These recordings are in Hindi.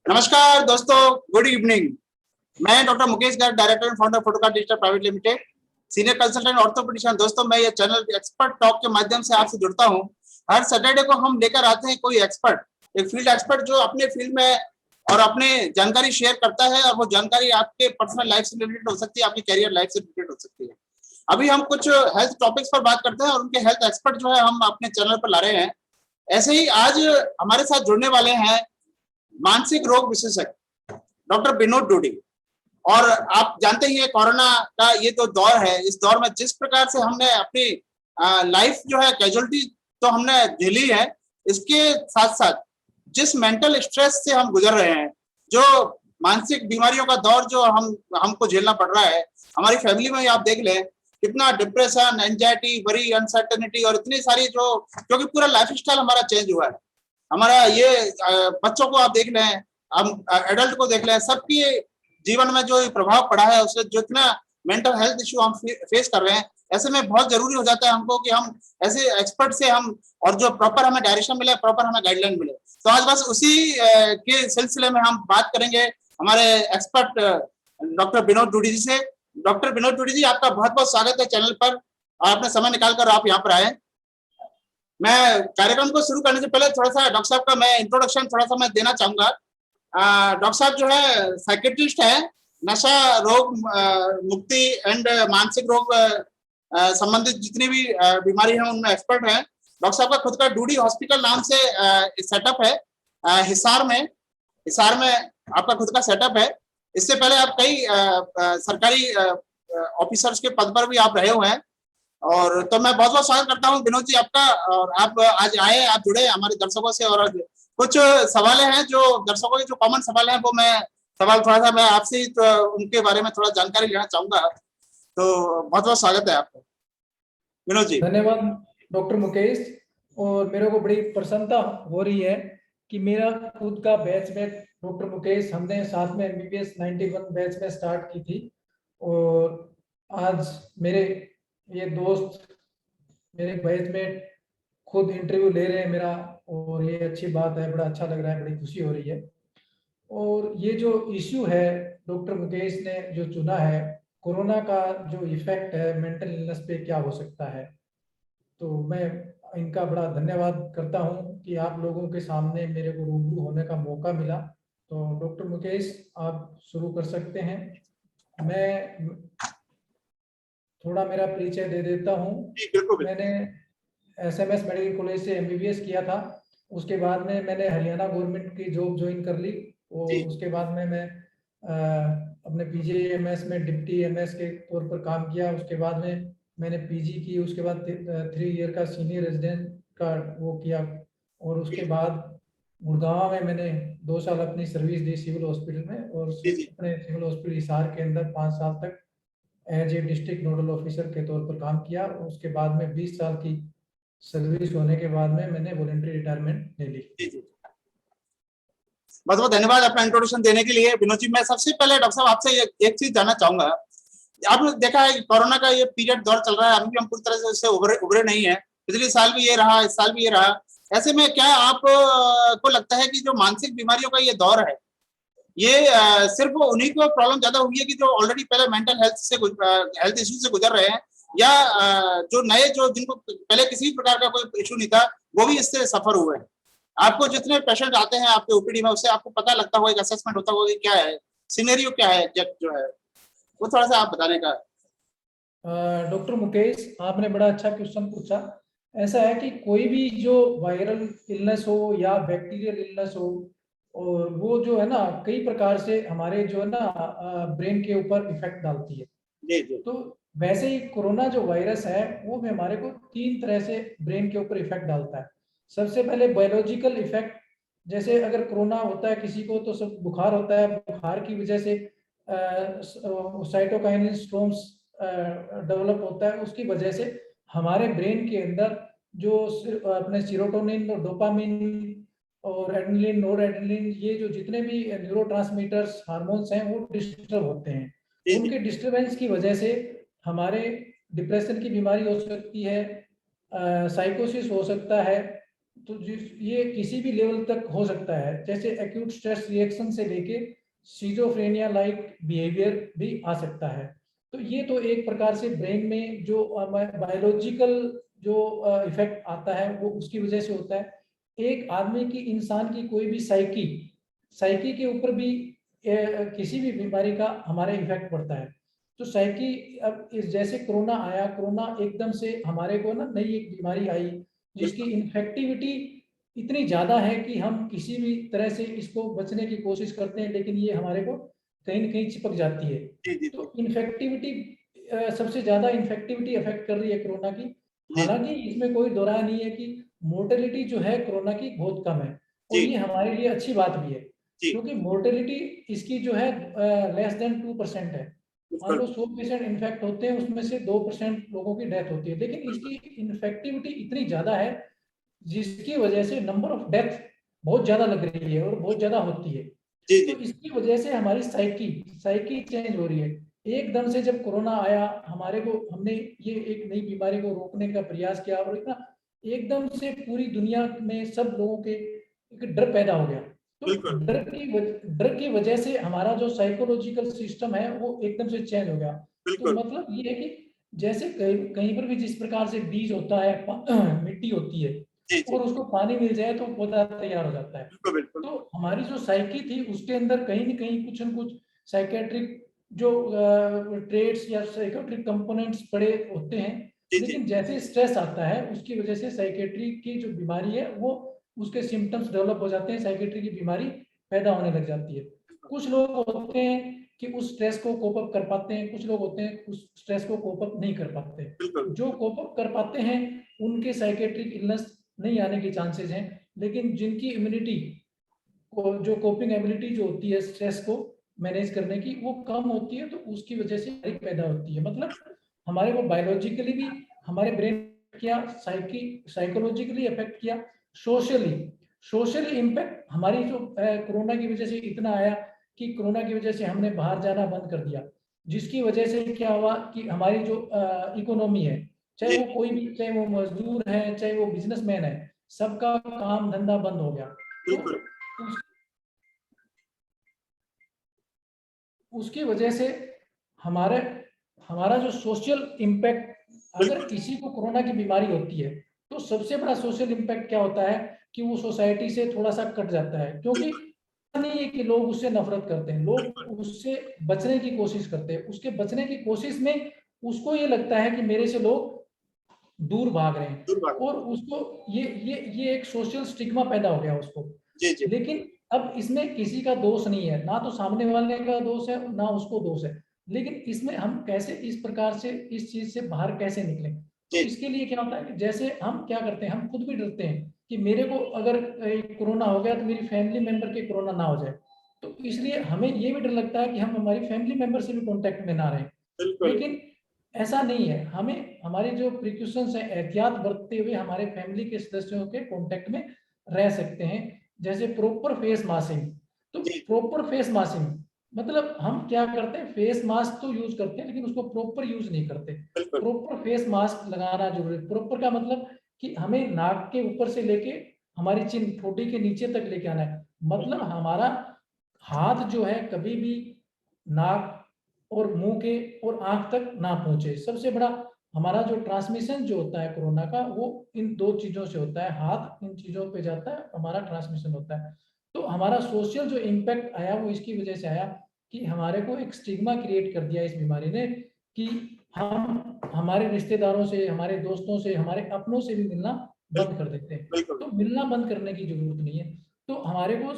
नमस्कार दोस्तों, गुड इवनिंग। मैं doctor Mukesh Garg, director and founder Photocard digital private limited, senior consultant orthopaedician. दोस्तों, मैं ये चैनल एक्सपर्ट टॉक के माध्यम से आपसे जुड़ता हूँ। हर सैटरडे को हम लेकर आते हैं कोई एक्सपर्ट, एक फील्ड एक्सपर्ट जो अपने फील्ड में और अपने जानकारी शेयर करता है, और वो जानकारी आपके पर्सनल लाइफ से रिलेटेड हो सकती है, आपकी कैरियर लाइफ से रिलेटेड हो सकती है। अभी हम कुछ हेल्थ टॉपिक्स पर बात करते हैं और उनके हेल्थ एक्सपर्ट जो है हम अपने चैनल पर ला रहे हैं। ऐसे ही आज हमारे साथ जुड़ने वाले हैं मानसिक रोग विशेषज्ञ डॉक्टर विनोद डूडी। और आप जानते ही हैं कोरोना का ये जो दौर है, इस दौर में जिस प्रकार से हमने अपनी लाइफ जो है कैजुअलिटी तो हमने झेली है, इसके साथ साथ जिस मेंटल स्ट्रेस से हम गुजर रहे हैं, जो मानसिक बीमारियों का दौर जो हमको झेलना पड़ रहा है। हमारी फैमिली में आप देख लें कितना डिप्रेशन, एंजाइटी, वरी, अनसर्टेनिटी और इतनी सारी जो, क्योंकि पूरा लाइफस्टाइल हमारा चेंज हुआ है। हमारा ये बच्चों को आप देख लें, हम एडल्ट को देख लें, सबकी जीवन में जो प्रभाव पड़ा है, उससे जितना मेंटल हेल्थ इश्यू हम फेस कर रहे हैं, ऐसे में बहुत जरूरी हो जाता है हमको कि हम ऐसे एक्सपर्ट से हम, और जो प्रॉपर हमें डायरेक्शन मिले, प्रॉपर हमें गाइडलाइन मिले। तो आज बस उसी के सिलसिले में हम बात करेंगे हमारे एक्सपर्ट डॉक्टर विनोद डूडी जी से। डॉक्टर विनोद डूडी जी, आपका बहुत बहुत स्वागत है चैनल पर। आपने समय निकालकर आप यहाँ पर आए। मैं कार्यक्रम को शुरू करने से पहले थोड़ा सा डॉक्टर साहब का मैं इंट्रोडक्शन थोड़ा सा मैं देना चाहूंगा। डॉक्टर साहब जो है साइकेट्रिस्ट है, नशा रोग मुक्ति एंड मानसिक रोग संबंधित जितनी भी बीमारी है उनमें एक्सपर्ट है। डॉक्टर साहब का खुद का डूडी हॉस्पिटल नाम से सेटअप है हिसार में। हिसार में आपका खुद का सेटअप है। इससे पहले आप कई सरकारी ऑफिसर्स के पद पर भी आप रहे हुए हैं। और तो मैं बहुत बहुत स्वागत करता हूँ विनोद जी आपका, और आप आज आए, आप जुड़े हमारे दर्शकों से। और कुछ सवाल हैं जो दर्शकों के जो कॉमन सवाल हैं, वो मैं सवाल थोड़ा सा मैं आपसे तो उनके बारे में थोड़ा जानकारी लेना चाहूंगा। तो बहुत बहुत स्वागत है आपका विनोद जी। धन्यवाद डॉक्टर मुकेश। और मेरे को बड़ी प्रसन्नता हो रही है कि मेरा खुद का बैचमेट डॉक्टर मुकेश, हमने साथ में MBBS 91 बैच में स्टार्ट की थी, और आज मेरे ये दोस्त, मेरे बैचमेट खुद इंटरव्यू ले रहे हैं मेरा, और ये अच्छी बात है, बड़ा अच्छा लग रहा है, बड़ी खुशी हो रही है। और ये जो इश्यू है डॉक्टर मुकेश ने जो चुना है, कोरोना का जो इफेक्ट है मेंटल इलनेस पे क्या हो सकता है, तो मैं इनका बड़ा धन्यवाद करता हूं कि आप लोगों के सामने मेरे को रूबरू होने का मौका मिला। तो डॉक्टर मुकेश, आप शुरू कर सकते हैं। मैं थोड़ा मेरा परिचय दे देता हूं। मैंने SMS मेडिकल कॉलेज से MBBS किया था। उसके बाद में मैंने हरियाणा गवर्नमेंट की जॉब ज्वाइन कर ली, और उसके बाद में मैं अपने PGIMS में डिप्टी MS के तौर पर काम किया। उसके बाद में मैंने PG की, उसके बाद 3 ईयर का सीनियर रेजिडेंट का वो किया, और उसके बाद गुड़गांव में मैंने 2 साल अपनी सर्विस दी सिविल हॉस्पिटल में, और अपने सिविल हॉस्पिटल हिसार के अंदर 5 साल तक as a district nodal officer के तौर पर काम किया। उसके बाद में 20 साल की सर्विस होने के बाद में मैंने वॉलंटरी रिटायरमेंट ले ली। बहुत बहुत धन्यवाद अपना इंट्रोडक्शन देने के लिए विनोद जी। मैं सबसे पहले डॉक्टर साहब आपसे एक चीज जानना चाहूंगा। आपने देखा है कोरोना का ये पीरियड दौर चल रहा है, अभी भी हम पूरी तरह से उससे उभरे नहीं है। पिछले साल भी ये रहा, इस साल भी ये रहा। ऐसे में क्या आप को लगता है कि जो मानसिक बीमारियों का ये दौर है, ये सिर्फ उन्हीं को प्रॉब्लम ज्यादा हुई है कि जो ऑलरेडी पहले मेंटल हेल्थ इश्यू से गुजर रहे हैं, या जो नए जो जिनको पहले किसी प्रकार का कोई इश्यू नहीं था, वो भी इससे सफर हुए हैं? आपको जितने पेशेंट आते हैं आपके OPD में, उससे आपको पता लगता होगा, एक असेसमेंट होता होगा कि क्या है सिनेरियो, क्या है एग्जैक्ट जो है, वो थोड़ा सा आप बताने का। डॉक्टर मुकेश, आपने बड़ा अच्छा क्वेश्चन पूछा। ऐसा है कि कोई भी जो वायरल इलनेस हो या बैक्टीरियल इलनेस हो, और वो जो है ना कई प्रकार से हमारे जो है ना ब्रेन के ऊपर इफेक्ट डालती है। जी जी। तो वैसे ही कोरोना जो वायरस है वो भी हमारे को 3 तरह से ब्रेन के ऊपर इफेक्ट डालता है। सबसे पहले बायोलॉजिकल इफेक्ट, जैसे अगर कोरोना होता है किसी को तो सब बुखार होता है, बुखार की वजह से साइटोकाइनिन स्टॉर्म्स डेवलप होता है। उसकी वजह से हमारे ब्रेन के अंदर जो अपने सीरोटोनिन और डोपामिन और एड्रेनलिन, नोरएड्रेनलिन, ये जो जितने भी न्यूरोट्रांसमीटर्स हार्मोन्स हैं वो डिस्टर्ब होते हैं। उनके डिस्टर्बेंस की वजह से हमारे डिप्रेशन की बीमारी हो सकती है, साइकोसिस हो सकता है, ये किसी भी लेवल तक हो सकता है, जैसे एक्यूट स्ट्रेस रिएक्शन से लेके सिजोफ्रेनिया लाइक बिहेवियर भी आ सकता है। तो ये तो एक प्रकार से ब्रेन में जो बायोलॉजिकल जो इफेक्ट आता है वो उसकी वजह से होता है। एक आदमी की, इंसान की कोई भी साइकी के ऊपर भी किसी भी बीमारी का हमारे इफेक्ट पड़ता है। तो साइकी, अब जैसे कोरोना आया, कोरोना एकदम से हमारे को ना नई एक बीमारी आई जिसकी इन्फेक्टिविटी इतनी ज्यादा है कि हम किसी भी तरह से इसको बचने की कोशिश करते हैं, लेकिन ये हमारे को कहीं न कहीं चिपक जाती है। जी जी तो इन्फेक्टिविटी, सबसे ज्यादा इन्फेक्टिविटी अफेक्ट कर रही है कोरोना की। जी हालांकि इसमें कोई दो राय नहीं है कि मोर्टेलिटी जो है कोरोना की बहुत कम है, और जी ये हमारे लिए अच्छी बात भी है, जी क्योंकि मोर्टेलिटी इसकी जो है लेस देन 2% है। मान लो बिल्कुल 100% इन्फेक्ट होते हैं, उसमें से 2% लोगों की डेथ होती है, लेकिन इसकी इन्फेक्टिविटी इतनी ज्यादा है जिसकी वजह से नंबर ऑफ डेथ बहुत ज्यादा लग रही है और बहुत ज्यादा होती है। जी तो जी इसकी वजह से हमारी साइकी चेंज हो रही है। एकदम से जब कोरोना आया, हमारे को, हमने ये एक नई बीमारी को रोकने का प्रयास किया, और इतना एकदम से पूरी दुनिया में सब लोगों के एक डर पैदा हो गया। तो बिल्कुल डर की वजह से हमारा जो साइकोलॉजिकल सिस्टम है वो एकदम से चेंज हो गया। तो बिल्कुल मतलब ये है कि जैसे कहीं कहीं पर भी जिस प्रकार से बीज होता है, मिट्टी होती है, जी जी और उसको पानी मिल जाए तो पौधा तैयार हो जाता है। बिल्कुल बिल्कुल तो हमारी जो साइकी थी उसके अंदर कहीं न कहीं कुछ न कुछ साइकेट्रिक जो ट्रेड्स या साइकेट्रिक कंपोनेंट्स पड़े होते हैं, जी जी लेकिन जैसे स्ट्रेस आता है उसकी वजह से साइकेट्री की जो बीमारी है वो, उसके सिम्टम्स डेवलप हो जाते हैं, साइकेट्री की बीमारी पैदा होने लग जाती है। कुछ लोग होते हैं कि उस स्ट्रेस को कोप अप कर पाते हैं, कुछ लोग होते हैं उस स्ट्रेस को कोप अप नहीं कर पाते। बिल्कुल जो कोप अप कर पाते हैं उनके साइकेट्रिक इलनेस नहीं आने के चांसेस हैं, लेकिन जिनकी इम्यूनिटी को, जो कोपिंग एबिलिटी जो होती है स्ट्रेस को मैनेज करने की, वो कम होती है, तो उसकी वजह से पैदा होती है। मतलब हमारे को बायोलॉजिकली भी हमारे ब्रेन किया, साइकोलॉजिकली अफेक्ट किया, सोशली सोशली इम्पैक्ट हमारी जो कोरोना की वजह से इतना आया कि कोरोना की वजह से हमने बाहर जाना बंद कर दिया, जिसकी वजह से क्या हुआ कि हमारी जो इकोनॉमी है, चाहे जी वो कोई भी, चाहे वो मजदूर है, चाहे वो बिजनेसमैन है, सबका काम धंधा बंद हो गया। तो बिल्कुल उसकी वजह से हमारे हमारा जो सोशल इम्पैक्ट, अगर बिल्कुल किसी को कोरोना की बीमारी होती है तो सबसे बड़ा सोशल इम्पैक्ट क्या होता है कि वो सोसाइटी से थोड़ा सा कट जाता है, क्योंकि बिल्कुल नहीं है कि लोग उससे नफरत करते हैं, बिल्कुल लोग उससे बचने की कोशिश करते हैं, उसके बचने की कोशिश में उसको ये लगता है कि मेरे से लोग दूर भाग रहे हैं, दुर्भाग्य और उसको ये एक सोशल स्टिग्मा पैदा हो गया उसको। जी जी लेकिन अब इसमें किसी का दोष नहीं है, ना तो सामने वाले का दोष है ना उसको दोष है, लेकिन इसमें हम कैसे इस प्रकार से इस चीज से बाहर कैसे निकलें। तो जी इसके लिए क्या होता है कि जैसे हम क्या करते हैं, हम खुद भी डरते हैं कि मेरे को अगर कोरोना हो गया तो मेरी फैमिली मेंबर के कोरोना ना हो जाए, तो इसलिए हमें ये भी डर लगता है कि हम हमारी फैमिली मेंबर से भी कांटेक्ट में ना रहें। बिल्कुल लेकिन ऐसा नहीं है, हमें हमारे जो प्रिकॉशंस है, एहतियात बरतते हुए हमारे फैमिली के सदस्यों के कांटेक्ट में रह सकते हैं। जैसे प्रॉपर फेस मास्किंग, तो जी प्रॉपर फेस मास्किंग मतलब हम क्या करते हैं, फेस मास्क तो यूज करते हैं लेकिन उसको प्रॉपर यूज नहीं करते। बिल्कुल प्रॉपर फेस मास्क लगाना जरूरी है। प्रॉपर का मतलब कि हमें नाक के ऊपर से लेके हमारी चिन ठोड़ी के नीचे तक लेके आना है, मतलब बिल्कुल हमारा हाथ जो है कभी भी नाक और मुंह के और आंख तक ना पहुंचे। सबसे बड़ा हमारा जो ट्रांसमिशन जो होता है कोरोना का, वो इन दो चीजों से होता है, हाथ इन चीजों पे जाता है, हमारा ट्रांसमिशन होता है। तो हमारा सोशल जो इम्पैक्ट आया वो इसकी वजह से आया कि हमारे को एक स्टिग्मा क्रिएट कर दिया इस बीमारी ने, कि हम हमारे रिश्तेदारों से, हमारे दोस्तों से, हमारे अपनों से भी मिलना बंद कर देते हैं। बिल्कुल तो मिलना बंद करने की जरूरत नहीं है। तो हमारे को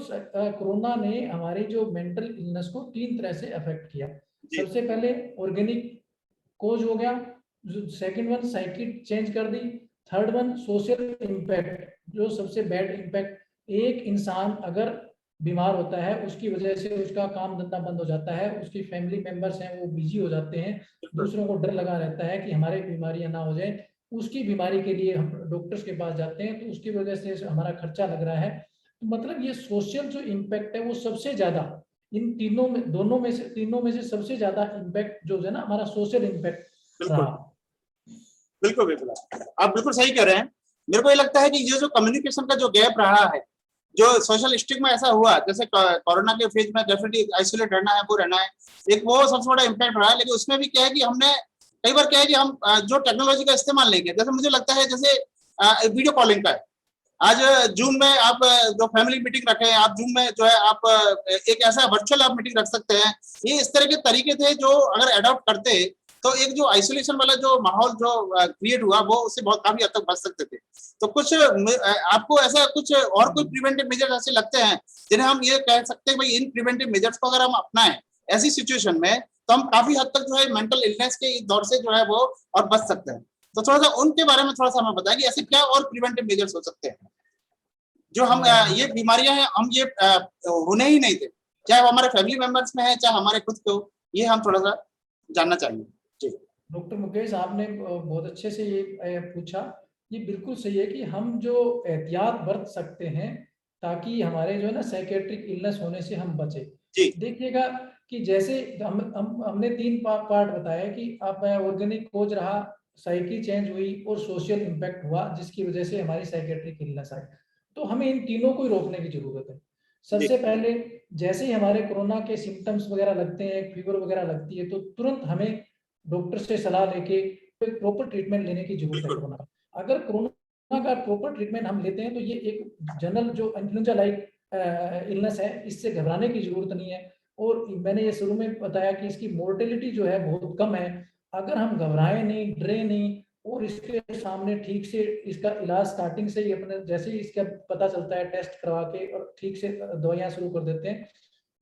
कोरोना ने हमारी जो मेंटल इलनेस को तीन तरह से अफेक्ट किया। जी सबसे पहले ऑर्गेनिक कोज हो गया, सेकंड वन साइकिक चेंज कर दी, थर्ड वन सोशल इम्पैक्ट, जो सबसे बैड इम्पैक्ट, एक इंसान अगर बीमार होता है उसकी वजह से उसका काम धंधा बंद हो जाता है, उसकी फैमिली मेंबर्स हैं वो बिजी हो जाते हैं, बिल्कुल दूसरों को डर लगा रहता है कि हमारे बीमारियां ना हो जाए, उसकी बीमारी के लिए हम डॉक्टर्स के पास जाते हैं तो उसकी वजह से हमारा खर्चा लग रहा है। तो मतलब ये सोशल जो इम्पैक्ट है वो सबसे ज्यादा इन तीनों में, दोनों में से, तीनों में से सबसे ज्यादा इम्पैक्ट जो है ना हमारा सोशल इम्पैक्ट बिल्कुल रहा। बिल्कुल बिल्कुल आप बिल्कुल सही कह रहे हैं। मेरे को ये लगता है कि ये जो कम्युनिकेशन का जो गैप रहा है, जो सोशल स्टिग्मा ऐसा हुआ, जैसे कोरोना के फेज में डेफिनेटली आइसोलेट रहना है, वो रहना है, एक वो सबसे बड़ा इम्पैक्ट रहा है। लेकिन उसमें भी क्या है कि हमने कई बार क्या है कि हम जो टेक्नोलॉजी का इस्तेमाल नहीं किया, जैसे मुझे लगता है जैसे वीडियो कॉलिंग का है, आज जूम में आप जो फैमिली मीटिंग रखे हैं, आप जूम में जो है आप एक ऐसा वर्चुअल आप मीटिंग रख सकते हैं। ये इस तरह के तरीके थे जो अगर अडॉप्ट करते तो एक जो आइसोलेशन वाला जो माहौल जो क्रिएट हुआ, वो उससे बहुत काफी हद तक बच सकते थे। तो कुछ आपको ऐसा कुछ और कोई प्रिवेंटिव मेजर्स ऐसे लगते हैं जिन्हें हम ये कह सकते हैं भाई इन प्रिवेंटिव मेजर्स को अगर हम अपनाएं ऐसी सिचुएशन में, तो हम काफी हद तक जो है मेंटल इलनेस के दौर से जो है वो और बच सकते हैं। तो थोड़ा सा उनके बारे में थोड़ा सा हमें बताएं कि ऐसे क्या और प्रिवेंटिव मेजर्स हो सकते हैं जो हम ये बीमारियां हैं हम ये होने ही नहीं थे, चाहे वो हमारे फैमिली मेंबर्स में है, चाहे हमारे खुद को, ये हम थोड़ा सा जानना चाहेंगे। जी डॉक्टर मुकेश, आपने बहुत अच्छे से ये पूछा। ये बिल्कुल सही है कि हम जो एहतियात बरत सकते हैं ताकि हमारे जो है ना साइकेट्रिक इलनेस होने से हम बचे। जी देखिएगा कि जैसे हमने तीन पार्ट बताया कि आप ऑर्गेनिक कोज रहा, साइकी चेंज हुई और सोशल इम्पैक्ट हुआ जिसकी वजह से हमारी साइकेट्रिक इलनेस आई। तो हमें इन तीनों को ही रोकने की जरूरत है। जी सबसे पहले जैसे ही हमारे कोरोना के सिम्टम्स वगैरह लगते हैं, फीवर वगैरह लगती है, तो तुरंत हमें डॉक्टर से सलाह लेके प्रॉपर ट्रीटमेंट लेने की जरूरत है। बिल्कुल कोरोना अगर कोरोना का प्रॉपर ट्रीटमेंट हम लेते हैं तो ये एक जनरल जो इन्फ्लुएंजा लाइक इलनेस है, इससे घबराने की जरूरत नहीं है। और मैंने ये शुरू में बताया कि इसकी मोर्टेलिटी जो है बहुत कम है। अगर हम घबराएं नहीं, डरे नहीं और इसके सामने ठीक से इसका इलाज स्टार्टिंग से ही अपने जैसे ही इसका पता चलता है टेस्ट करवा के और ठीक से दवाइयाँ शुरू कर देते हैं,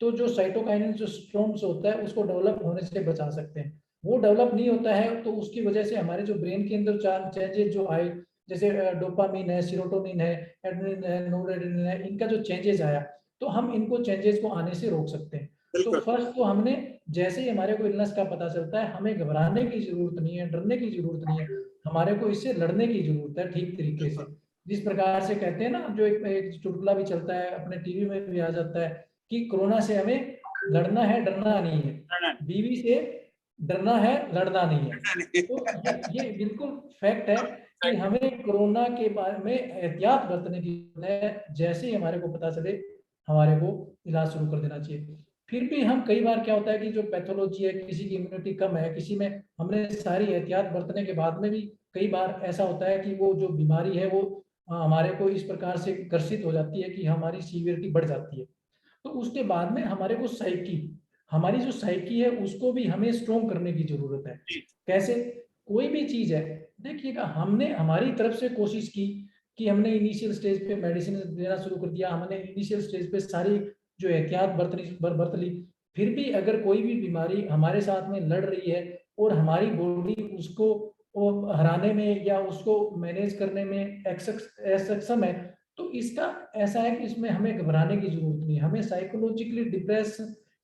तो जो साइटोकाइनिन जो स्ट्रॉम्स होता है उसको डेवलप होने से बचा सकते हैं। वो डेवलप नहीं होता है तो उसकी वजह से हमारे जो ब्रेन के अंदर चेंजेस जो आए, जैसे डोपामिन है, सीरोटोनिन है, एड्रेनलिन है, नोरेड्रेनालिन है, इनका जो चेंजेस आया, तो हम इनको चेंजेस को आने से रोक सकते हैं। तो बिल्कुल फर्स्ट तो हमने जैसे ही हमारे को इलनेस का पता चलता है, हमें घबराने की जरूरत नहीं है, डरने की जरूरत नहीं है, हमारे को इससे लड़ने की जरूरत है ठीक तरीके से। जिस प्रकार से कहते हैं ना, जो एक चुटकुला भी चलता है, अपने टीवी में भी आ जाता है कि कोरोना से हमें लड़ना है, डरना नहीं है, बीवी से डरना है, लड़ना नहीं है। तो ये बिल्कुल फैक्ट है कि हमें कोरोना के बारे में एहतियात बरतने की जरूरत है। जैसे ही हमारे को पता चले, हमारे को इलाज शुरू कर देना चाहिए। फिर भी हम कई बार क्या होता है कि जो पैथोलॉजी है, किसी की इम्यूनिटी कम है, किसी में हमने सारी एहतियात बरतने के बाद में भी कई बार ऐसा होता है कि वो जो बीमारी है वो हमारे को इस प्रकार से ग्रसित हो जाती है कि हमारी सीवियरिटी बढ़ जाती है। तो उसके बाद में हमारे को हमारी जो साइकी है उसको भी हमें स्ट्रॉन्ग करने की जरूरत है। कैसे? कोई भी चीज है, देखिएगा, हमने हमारी तरफ से कोशिश की कि हमने इनिशियल स्टेज पे मेडिसिन देना शुरू कर दिया, हमने इनिशियल स्टेज पे सारी जो एहतियात बरत ली। फिर भी अगर कोई भी बीमारी हमारे साथ में लड़ रही है और हमारी बॉडी उसको हराने में या उसको मैनेज करने में असक्षम है, तो इसका ऐसा है कि इसमें हमें घबराने की जरूरत नहीं है, हमें साइकोलॉजिकली डिप्रेस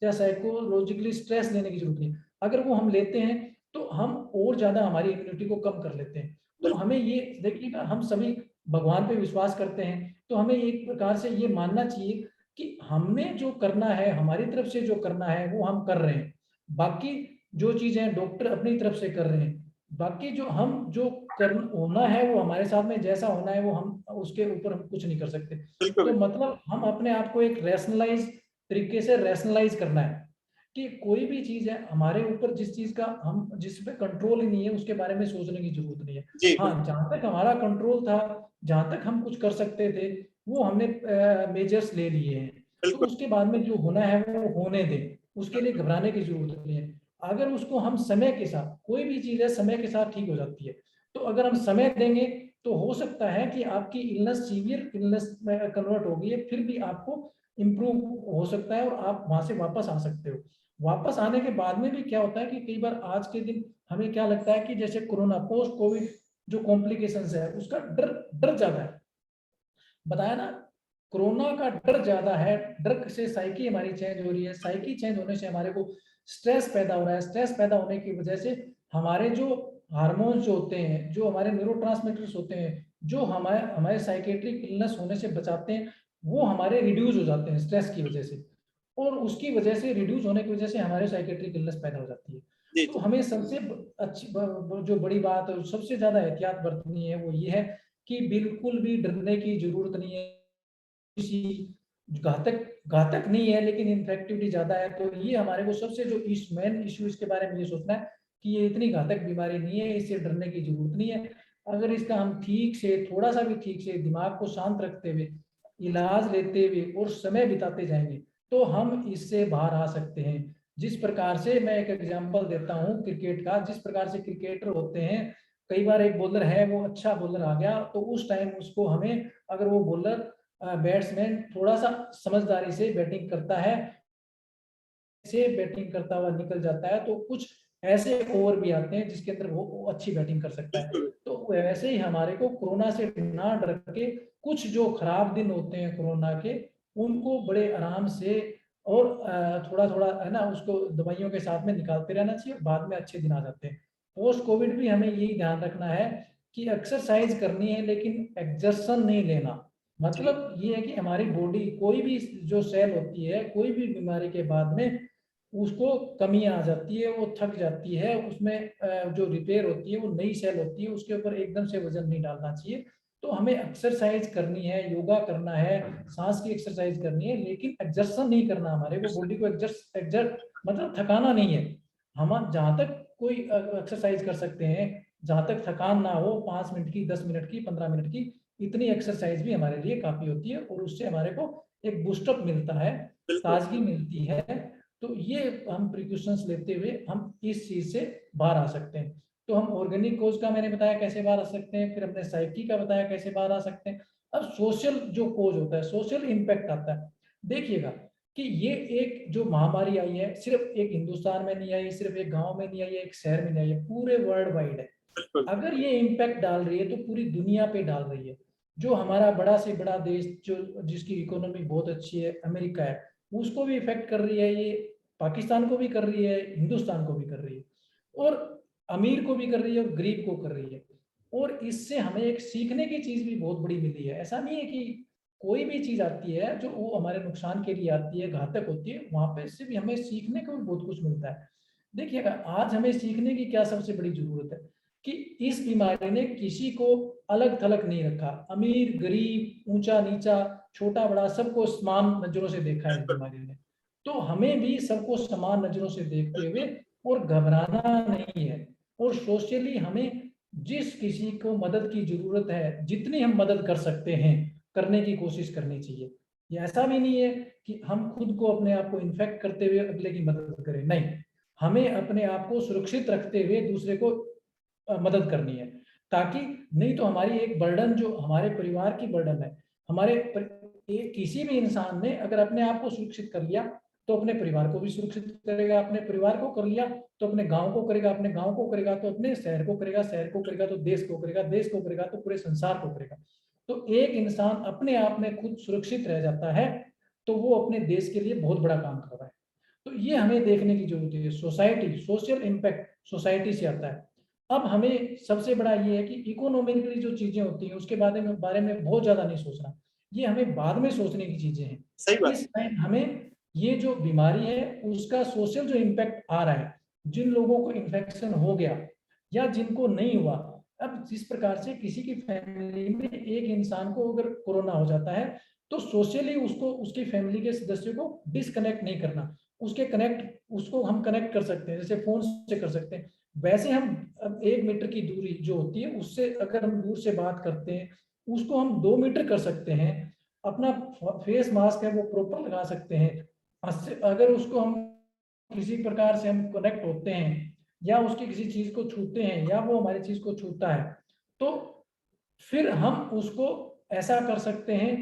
या साइकोलॉजिकली स्ट्रेस लेने की जरूरत नहीं। अगर वो हम लेते हैं तो हम और ज्यादा हमारी इम्यूनिटी को कम कर लेते हैं। तो हमें ये देखिएगा, हम सभी भगवान पे विश्वास करते हैं, तो हमें एक प्रकार से ये मानना चाहिए कि हमें जो करना है, हमारी तरफ से जो करना है वो हम कर रहे हैं। बाकी जो चीजें डॉक्टर अपनी तरफ से कर रहे हैं, बाकी जो हम जो कर होना है वो हमारे साथ में जैसा होना है वो हम उसके ऊपर हम कुछ नहीं कर सकते। तो बिल्कुल मतलब हम अपने आप को एक रैशनलाइज तरीके से रैशनलाइज करना है कि कोई भी चीज है हमारे ऊपर, जिस चीज का हम जिस पे कंट्रोल ही नहीं है उसके बारे में सोचने की जरूरत नहीं है। जी हाँ, जहां तक हमारा कंट्रोल था, जहां तक हम कुछ कर सकते थे, वो हमने मेजर्स ले लिए हैं। तो बिल्कुल उसके बाद में जो होना है वो होने दें, उसके लिए घबराने की जरूरत नहीं है। अगर उसको हम समय के साथ, कोई भी चीज है समय के साथ ठीक हो जाती है, तो अगर हम समय देंगे तो हो सकता है कि आपकी इलनेस सीवियर इलनेस में कन्वर्ट होगी, फिर भी आपको इम्प्रूव हो सकता है और आप वहां से वापस आ सकते हो। वापस आने के बाद में भी क्या होता है कि कई बार आज के दिन हमें क्या लगता है कि जैसे कोरोना पोस्ट कोविड जो कॉम्प्लिकेशंस है उसका डर डर ज्यादा है, बताया ना, कोरोना का डर ज्यादा है। डर से साइकी हमारी चेंज हो रही है, साइकी चेंज होने से हमारे को स्ट्रेस पैदा हो रहा है, स्ट्रेस पैदा होने की वजह से हमारे जो हार्मोन्स जो होते हैं, जो हमारे न्यूरोट्रांसमीटर्स होते हैं, जो हमारे हमारे साइकेट्रिक इलनेस होने से बचाते हैं, वो हमारे रिड्यूस हो जाते हैं स्ट्रेस की वजह से। और उसकी वजह से रिड्यूस होने की वजह से हमारे साइकेट्रिक इलनेस पैदा हो जाती है। जी तो जी हमें सबसे अच्छी जो बड़ी बात है, सबसे ज्यादा एहतियात बरतनी है वो ये है कि बिल्कुल भी डरने की जरूरत नहीं है, किसी घातक नहीं है लेकिन इन्फेक्टिविटी ज्यादा है। तो ये हमारे को सबसे जो मेन इश्यू इसके बारे में ये सोचना है कि ये इतनी घातक बीमारी नहीं है, इससे डरने की जरूरत नहीं है। अगर इसका हम ठीक से, थोड़ा सा भी ठीक से दिमाग को शांत रखते हुए, इलाज लेते हुए और समय बिताते जाएंगे तो हम इससे बाहर आ सकते हैं। जिस प्रकार से, मैं एक एग्जांपल देता हूँ क्रिकेट का, जिस प्रकार से क्रिकेटर होते हैं, कई बार एक बॉलर है, वो अच्छा बॉलर आ गया तो उस टाइम उसको हमें, अगर वो बॉलर बैट्समैन थोड़ा सा समझदारी से बैटिंग करता है, से बैटिंग करता हुआ निकल जाता है, तो कुछ ऐसे ओवर भी आते हैं जिसके अंदर वो अच्छी बैटिंग कर सकता है। तो वैसे ही हमारे को कोरोना से ना डर के, कुछ जो खराब दिन होते हैं कोरोना के, उनको बड़े आराम से और थोड़ा थोड़ा है ना, उसको दवाइयों के साथ में निकालते रहना चाहिए, बाद में अच्छे दिन आ जाते हैं। पोस्ट कोविड भी हमें यही ध्यान रखना है कि एक्सरसाइज करनी है लेकिन एक्सर्शन नहीं लेना। मतलब ये है कि हमारी बॉडी, कोई भी जो सेल होती है, कोई भी बीमारी के बाद में उसको कमी आ जाती है, वो थक जाती है, उसमें जो रिपेयर होती है वो नई सेल होती है, उसके ऊपर एकदम से वजन नहीं डालना चाहिए। तो हमें एक्सरसाइज करनी है, योगा करना है, सांस की एक्सरसाइज करनी है, लेकिन एक्सर्शन नहीं करना, हमारे को बॉडी को एक्सर्ट मतलब थकाना नहीं है। हम जहाँ तक कोई एक्सरसाइज कर सकते हैं, जहाँ तक थकान ना हो, 5 मिनट की, 10 मिनट की, 15 मिनट की, इतनी एक्सरसाइज भी हमारे लिए काफी होती है और उससे हमारे को एक बूस्टअप मिलता है, ताजगी मिलती है। तो ये हम प्रिकॉशंस लेते हुए हम इस चीज से बाहर आ सकते हैं। तो हम ऑर्गेनिक कोज का मैंने बताया कैसे बाहर आ सकते हैं, फिर हमने साइकी का बताया कैसे बाहर आ सकते हैं। अब सोशल जो कोज होता है, सोशल इम्पैक्ट आता है। देखिएगा कि ये एक जो महामारी आई है, सिर्फ एक हिंदुस्तान में नहीं आई, सिर्फ एक गांव में नहीं आई है, एक शहर में नहीं आई है, पूरे वर्ल्ड वाइड है। अगर ये इम्पैक्ट डाल रही है तो पूरी दुनिया पे डाल रही है। जो हमारा बड़ा से बड़ा देश, जो जिसकी इकोनॉमी बहुत अच्छी है, अमेरिका है, उसको भी इफेक्ट कर रही है ये, पाकिस्तान को भी कर रही है, हिंदुस्तान को भी कर रही है, और अमीर को भी कर रही है और गरीब को कर रही है। और इससे हमें एक सीखने की चीज भी बहुत बड़ी मिली है। ऐसा नहीं है कि कोई भी चीज आती है जो वो हमारे नुकसान के लिए आती है, घातक होती है, वहां पे से भी हमें सीखने को भी बहुत कुछ मिलता है। देखिएगा आज हमें सीखने की क्या सबसे बड़ी जरूरत है कि इस बीमारी ने किसी को अलग थलग नहीं रखा, अमीर गरीब, ऊंचा नीचा, छोटा बड़ा, सबको समान नजरों से देखा है इस बीमारी ने। तो हमें भी सबको समान नजरों से देखते हुए और घबराना नहीं है, और सोशली हमें जिस किसी को मदद की जरूरत है, जितनी हम मदद कर सकते हैं करने की कोशिश करनी चाहिए। ये ऐसा भी नहीं है कि हम खुद को, अपने आप को इन्फेक्ट करते हुए अगले की मदद करें, नहीं, हमें अपने आप को सुरक्षित रखते हुए दूसरे को मदद करनी है। ताकि नहीं तो हमारी एक बर्डन, जो हमारे परिवार की बर्डन है, किसी भी इंसान ने अगर अपने आप को सुरक्षित कर लिया तो अपने परिवार को भी सुरक्षित करेगा, अपने परिवार को कर लिया तो अपने गांव को करेगा, अपने गांव को करेगा तो अपने शहर को करेगा, शहर को करेगा तो देश को करेगा, देश को करेगा तो पूरे संसार को करेगा। तो एक इंसान अपने आप में खुद सुरक्षित रह जाता है तो वो अपने देश के लिए बहुत बड़ा काम कर रहा है। तो ये हमें देखने की जरूरत है। सोसाइटी, सोशल इम्पैक्ट सोसाइटी से आता है। अब हमें सबसे बड़ा ये है कि इकोनॉमिकली जो चीजें होती हैं उसके बारे में बहुत ज्यादा नहीं सोचना, ये हमें बाद में सोचने की चीजें हैं। सही बात। इस टाइम हमें ये जो बीमारी है उसका सोशल जो इम्पैक्ट आ रहा है, जिन लोगों को इन्फेक्शन हो गया या जिनको नहीं हुआ, अब जिस प्रकार से किसी की फैमिली में एक इंसान को अगर कोरोना हो जाता है तो सोशली उसको, उसकी फैमिली के सदस्यों को डिसकनेक्ट नहीं करना, उसको हम कनेक्ट कर सकते हैं, जैसे फोन से कर सकते हैं। वैसे हम अब 1 मीटर की दूरी जो होती है उससे अगर हम दूर से बात करते हैं, उसको हम 2 मीटर कर सकते हैं। अपना फेस मास्क है वो प्रॉपर लगा सकते हैं। अगर उसको हम किसी प्रकार से हम कनेक्ट होते हैं या उसकी किसी चीज को छूते हैं या वो हमारी चीज को छूता है, तो फिर हम उसको ऐसा कर सकते हैं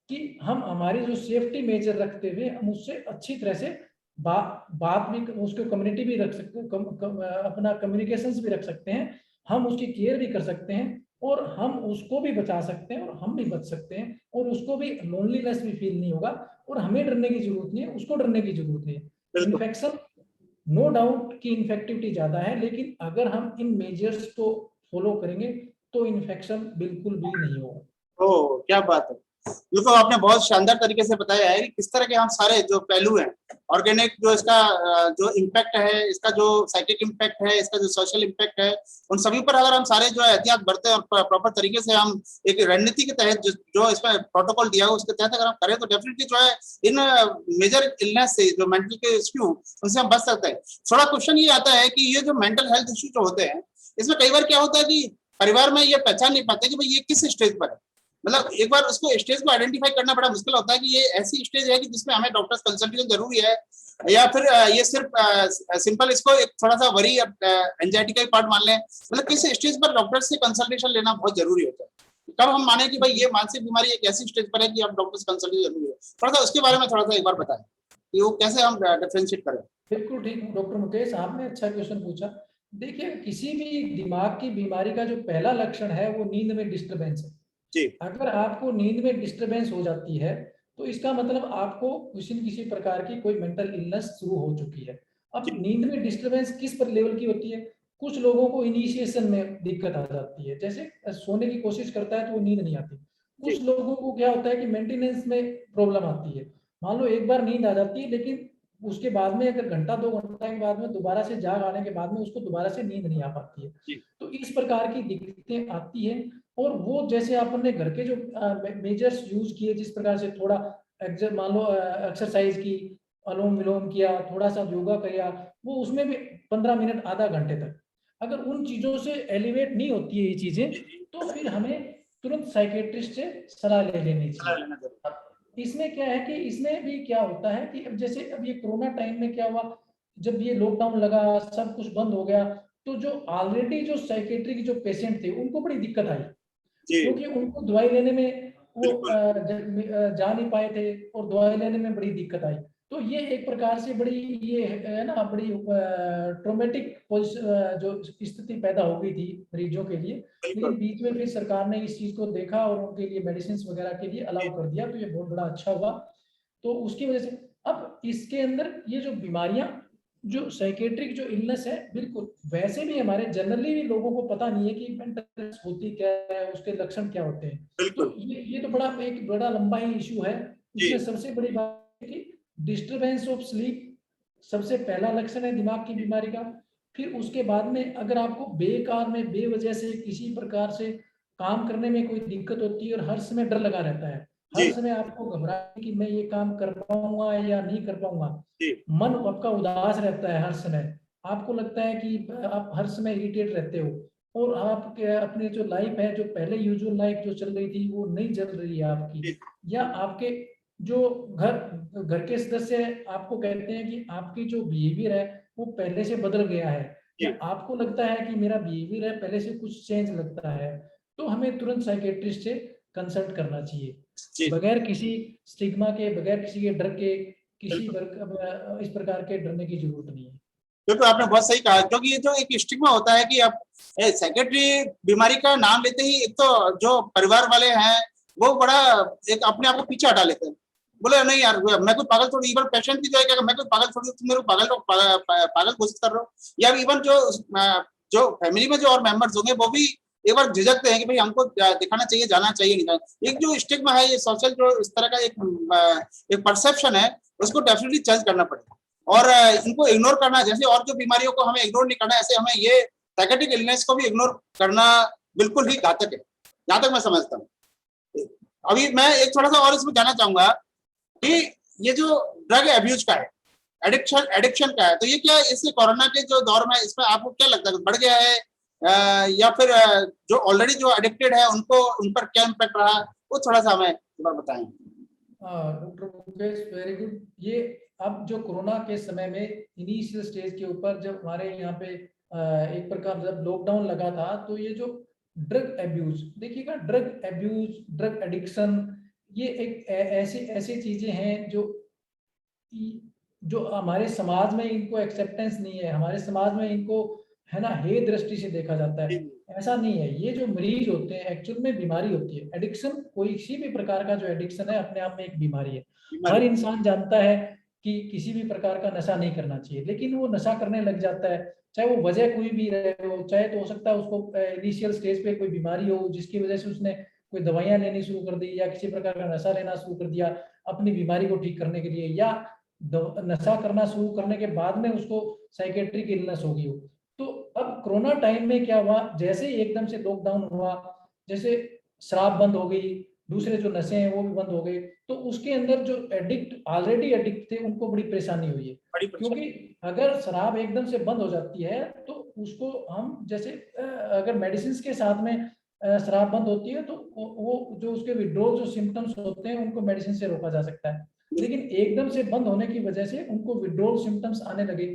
कि हम हमारी जो सेफ्टी मेजर रखते हुए हम उससे अच्छी तरह से बात भी, उसको कम्युनिटी भी रख सकते हैं, अपना कम्युनिकेशंस भी रख सकते हैं, हम उसकी केयर भी कर सकते हैं और हम उसको भी बचा सकते हैं और हम भी बच सकते हैं, और उसको भी लोनलीनेस भी फील नहीं होगा, और हमें डरने की जरूरत नहीं है, उसको डरने की जरूरत नहीं है। इन्फेक्शन, नो डाउट कि इन्फेक्टिविटी ज्यादा है, लेकिन अगर हम इन मेजर्स को फॉलो करेंगे तो इन्फेक्शन बिल्कुल भी नहीं होगा। ओ क्या बात है। बिल्कुल आपने बहुत शानदार तरीके से बताया है कि किस तरह के हम सारे जो पहलू हैं ऑर्गेनिक जो इसका जो इम्पैक्ट है, इसका जो साइकिक इम्पैक्ट है, इसका जो सोशल इम्पैक्ट है, उन सभी पर अगर हम सारे जो है एहतियात बरते और प्रॉपर तरीके से हम एक रणनीति के तहत जो इसमें प्रोटोकॉल दिया हो उसके तहत अगर हम करें तो डेफिनेटली जो है इन मेजर इलनेस से, जो मेंटल के इश्यू, उनसे हम बच सकते हैं। थोड़ा क्वेश्चन ये आता है कि ये जो मेंटल हेल्थ इश्यू जो होते हैं, इसमें कई बार क्या होता है कि परिवार में ये पहचान नहीं पाते कि भाई ये किस स्टेज पर है। मतलब एक बार उसको स्टेज को आइडेंटिफाई करना बड़ा मुश्किल होता है कि ये ऐसी स्टेज है कि जिसमें हमें डॉक्टर्स कंसल्टेशन जरूरी है, या फिर ये सिर्फ सिंपल इसको एक थोड़ा सा वरी एंजाइटी का ही पार्ट मान लें। मतलब किस स्टेज पर डॉक्टर से कंसल्टेशन लेना बहुत जरूरी होता है, कब हम माने कि भाई ये मानसिक बीमारी एक ऐसी स्टेज पर है कि अब डॉक्टर से कंसल्टेशन जरूरी है। थोड़ा सा उसके बारे में थोड़ा सा एक बार बताएं कि वो कैसे हम डिफरेंशिएट करें। बिल्कुल ठीक डॉक्टर मुकेश, आपने अच्छा क्वेश्चन पूछा। देखिए, किसी भी दिमाग की बीमारी का जो पहला लक्षण है वो नींद में डिस्टरबेंस है जी। अगर आपको नींद में डिस्टरबेंस हो जाती है तो इसका मतलब आपको किसी न किसी प्रकार की कोई मेंटल इलनेस शुरू हो चुकी है। अब नींद में डिस्टरबेंस किस पर लेवल की होती है? कुछ लोगों को इनिशिएशन में दिक्कत आ जाती है, जैसे सोने की कोशिश करता है तो वो नींद नहीं आती। कुछ लोगों को क्या होता है कि मेंटेनेंस में प्रॉब्लम आती है। मान लो एक बार नींद आ जाती है, लेकिन उसके बाद में अगर घंटा 2 घंटा के बाद में दोबारा से जाग आने के बाद में उसको दोबारा से नींद नहीं आ पाती है। तो इस प्रकार की दिक्कतें आती है। और वो जैसे आपने घर के जो मेजर्स यूज किए, जिस प्रकार से थोड़ा मान लो एक्सरसाइज की, अनुलोम विलोम किया, थोड़ा सा योगा किया, वो उसमें भी 15 मिनट आधा घंटे तक अगर उन चीजों से एलिवेट नहीं होती है ये चीजें, तो फिर हमें तुरंत साइकेट्रिस्ट से सलाह ले लेनी चाहिए। इसमें क्या है कि इसमें भी क्या होता है कि अब जैसे अब ये कोरोना टाइम में क्या हुआ, जब ये लॉकडाउन लगा, सब कुछ बंद हो गया, तो जो ऑलरेडी जो साइकेट्री के जो पेशेंट थे उनको बड़ी दिक्कत आई, क्योंकि उनको दवाई लेने में वो जा नहीं पाए थे और दवाई लेने में बड़ी दिक्कत आई। तो ये एक प्रकार से बड़ी ये है ना, बड़ी ट्रोमेटिक जो स्थिति पैदा हो गई थी मरीजों के लिए। लेकिन बीच में फिर सरकार ने इस चीज को देखा और उनके लिए मेडिसिन वगैरह के लिए अलाउ कर दिया, तो ये बहुत बड़ा अच्छा हुआ। तो उसकी वजह से अब इसके अंदर ये जो बीमारियां, जो साइकेट्रिक जो इलनेस है, बिल्कुल वैसे भी हमारे जनरली भी लोगों को पता नहीं है कि मेंटल होती क्या है, उसके लक्षण क्या होते हैं। तो ये तो बड़ा एक बड़ा लंबा ही इशू है। इसमें सबसे बड़ी बात है कि डिस्टरबेंस ऑफ स्लीप सबसे पहला लक्षण है दिमाग की बीमारी का। फिर उसके बाद में अगर आपको बेकार में बेवजह से किसी प्रकार से काम करने में कोई दिक्कत होती है और हर समय डर लगा रहता है, हर समय आपको घबराए कि मैं ये काम कर पाऊंगा या नहीं कर पाऊंगा, मन आपका उदास रहता है हर समय, आपको लगता है कि आप हर समय इरिटेट रहते हो और आपके अपनी जो लाइफ है, जो पहले यूजुअल लाइफ जो चल रही थी वो नहीं चल रही है आपकी, या आपके जो घर के सदस्य आपको कहते हैं कि आपकी जो बिहेवियर है वो पहले से बदल गया है, या आपको लगता है कि मेरा बिहेवियर है पहले से कुछ चेंज लगता है, तो हमें तुरंत साइकेट्रिस्ट से कंसल्ट करना चाहिए, बगैर किसी स्टिग्मा के, बगैर किसी के डर के, किसी इस प्रकार के डरने की जरूरत नहीं है। बिल्कुल आपने बहुत सही कहा, क्योंकि ये जो एक स्टिग्मा होता है कि अब सेक्रेटरी बीमारी का नाम लेते ही एक तो जो परिवार वाले हैं वो बड़ा एक अपने आप को पीछे हटा लेते हैं, बोले नहीं यार मैं कोई पागल थोड़ी, इवन पेशेंट भी जो है मैं कोई पागल थोड़ी, तुम मेरे को पागल घोषित कर रहे हो, या इवन जो फैमिली में जो और मेंबर्स होंगे वो भी एक बार झिझकते हैं कि भाई हमको दिखाना चाहिए, जाना चाहिए, नहीं जाना। एक जो स्टिग्मा है, ये सोशल जो इस तरह का एक परसेप्शन है, उसको डेफिनेटली चेंज करना पड़ेगा और इनको इग्नोर करना, जैसे और जो बीमारियों को हमें इग्नोर नहीं करना, ऐसे हमें ये साइकेट्रिक इलनेस को भी इग्नोर करना बिल्कुल ही घातक है, जहां तक मैं समझता हूँ। अभी मैं एक थोड़ा सा और इसमें जानना चाहूंगा कि ये जो ड्रग एब्यूज का है, एडिक्शन का है, तो ये क्या इससे कोरोना के जो दौर में इसमें आपको क्या लगता है बढ़ गया है या फिर जो ऑलरेडी जो एडिक्टेड है उनको, उन पर क्या इम्पैक्ट रहा, वो थोड़ा सा हमें बताएं। Doctor Mukesh, very good. ये अब जो कोरोना के समय में इनिशियल स्टेज के ऊपर जब हमारे यहाँ पे एक प्रकार जब लॉकडाउन लगा था, तो ये जो ड्रग एब्यूज, देखिएगा ड्रग एब्यूज, ड्रग एडिक्शन, ये एक ऐसी ऐसी चीजें हैं जो हमारे समाज में इनको एक्सेप्टेंस नहीं है, हमारे समाज में इनको है ना हे दृष्टि से देखा जाता है। ऐसा नहीं है, ये जो मरीज होते हैं एक्चुअल में बीमारी होती है। एडिक्शन कोई किसी भी प्रकार का जो एडिक्शन है अपने आप में एक बीमारी है। हर इंसान जानता है कि किसी भी प्रकार का नशा नहीं करना चाहिए, लेकिन वो नशा करने लग जाता है, चाहे वो वजह कोई भी रहे हो, चाहे तो हो सकता है उसको इनिशियल स्टेज पे कोई बीमारी हो जिसकी वजह से उसने कोई दवाइयां लेनी शुरू कर दी, या किसी प्रकार का नशा लेना शुरू कर दिया अपनी बीमारी को ठीक करने के लिए, या नशा करना शुरू करने के बाद में उसको साइकेट्रिक इलनेस हो गई हो। तो अब कोरोना टाइम में क्या हुआ, जैसे ही एकदम से लॉकडाउन हुआ, जैसे शराब बंद हो गई, दूसरे जो नशे हैं वो भी बंद हो गए, तो उसके अंदर जो एडिक्ट ऑलरेडी एडिक्ट थे उनको बड़ी परेशानी हुई है। बड़ी परेशानी। क्योंकि अगर शराब एकदम से बंद हो जाती है तो उसको हम जैसे अगर मेडिसिन के साथ में शराब बंद होती है तो वो जो उसके विड्रॉल जो सिम्टम्स होते हैं उनको मेडिसिन से रोका जा सकता है। लेकिन एकदम से बंद होने की वजह से उनको विड्रॉल सिम्टम्स आने लगे,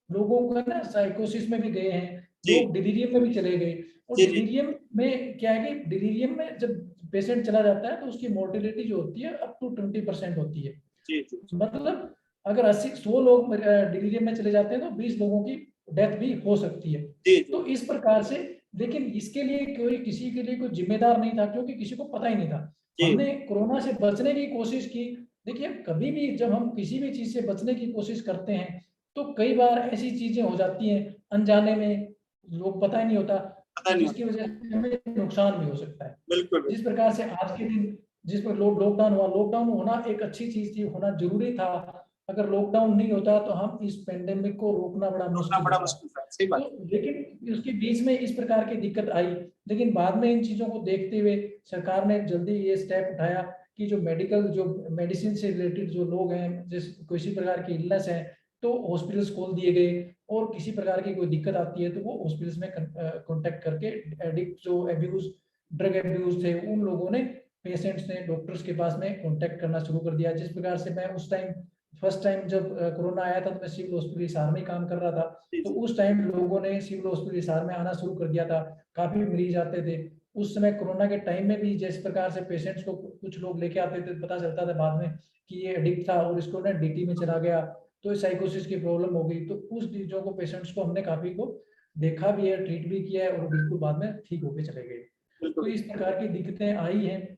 लोगों को ना साइकोसिस में भी गए हैं, जी लोग डिलीरियम में भी चले गए। और जी जी डिलीरियम में क्या है कि डिलीरियम में जब पेशेंट चला जाता है तो उसकी मोर्टेलिटी जो होती है अप टू 20% होती है। जी जी मतलब अगर 80-100 लोग डिलीरियम में चले जाते हैं तो 20 लोगों की डेथ भी हो सकती है। जी जी तो इस प्रकार से, लेकिन इसके लिए कोई किसी के लिए कोई जिम्मेदार नहीं था क्योंकि किसी को पता ही नहीं था। जी हमने कोरोना से बचने की कोशिश की। देखिए कभी भी जब हम किसी भी चीज से बचने की कोशिश करते हैं तो कई बार ऐसी चीजें हो जाती हैं अनजाने में, लोग पता ही नहीं होता, पता नहीं जिसकी होता। वजह से हमें नुकसान भी हो सकता है। बिल्कुल जिस बिल्कुल। प्रकार से आज के दिन जिस पर लॉकडाउन हुआ, लॉकडाउन होना एक अच्छी चीज थी, होना जरूरी था। अगर लॉकडाउन नहीं होता तो हम इस पेंडेमिक को रोकना बड़ा रोकना मुश्किल बड़ा होता। मुश्किल था, सही बात। तो लेकिन उसके बीच में इस प्रकार की दिक्कत आई, लेकिन बाद में इन चीजों को देखते हुए सरकार ने जल्दी ये स्टेप उठाया कि जो मेडिकल जो मेडिसिन से रिलेटेड जो लोग हैं, जिस किसी प्रकार की इलनेस है तो हॉस्पिटल्स खोल दिए गए, और किसी प्रकार की कोई दिक्कत आती है तो वो हॉस्पिटल्स में कांटेक्ट करके एडिक्ट जो एब्यूज ड्रग एब्यूज थे उन लोगों ने, पेशेंट्स ने डॉक्टर्स के पास में कांटेक्ट करना शुरू कर दिया। जिस प्रकार से मैं उस टाइम फर्स्ट टाइम जब कोरोना आया था तो मैं सिविल हॉस्पिटल हिसार में ही काम कर रहा था। जी तो जी उस टाइम लोगों ने सिविल हॉस्पिटल हिसार में आना शुरू कर दिया था, काफी मरीज आते थे। उस समय कोरोना के टाइम में भी जिस प्रकार से पेशेंट्स को कुछ लोग लेके आते थे, पता चलता था बाद में कि ये एडिक्ट था और इसको ना डीटी में चला गया, तो साइकोसिस की प्रॉब्लम हो गई। तो उस चीजों को पेशेंट्स को हमने काफी को देखा भी है, ट्रीट भी किया है, और बिल्कुल बाद में ठीक होके चले गए। तो बिल्कुल। इस प्रकार की दिक्कतें आई हैं।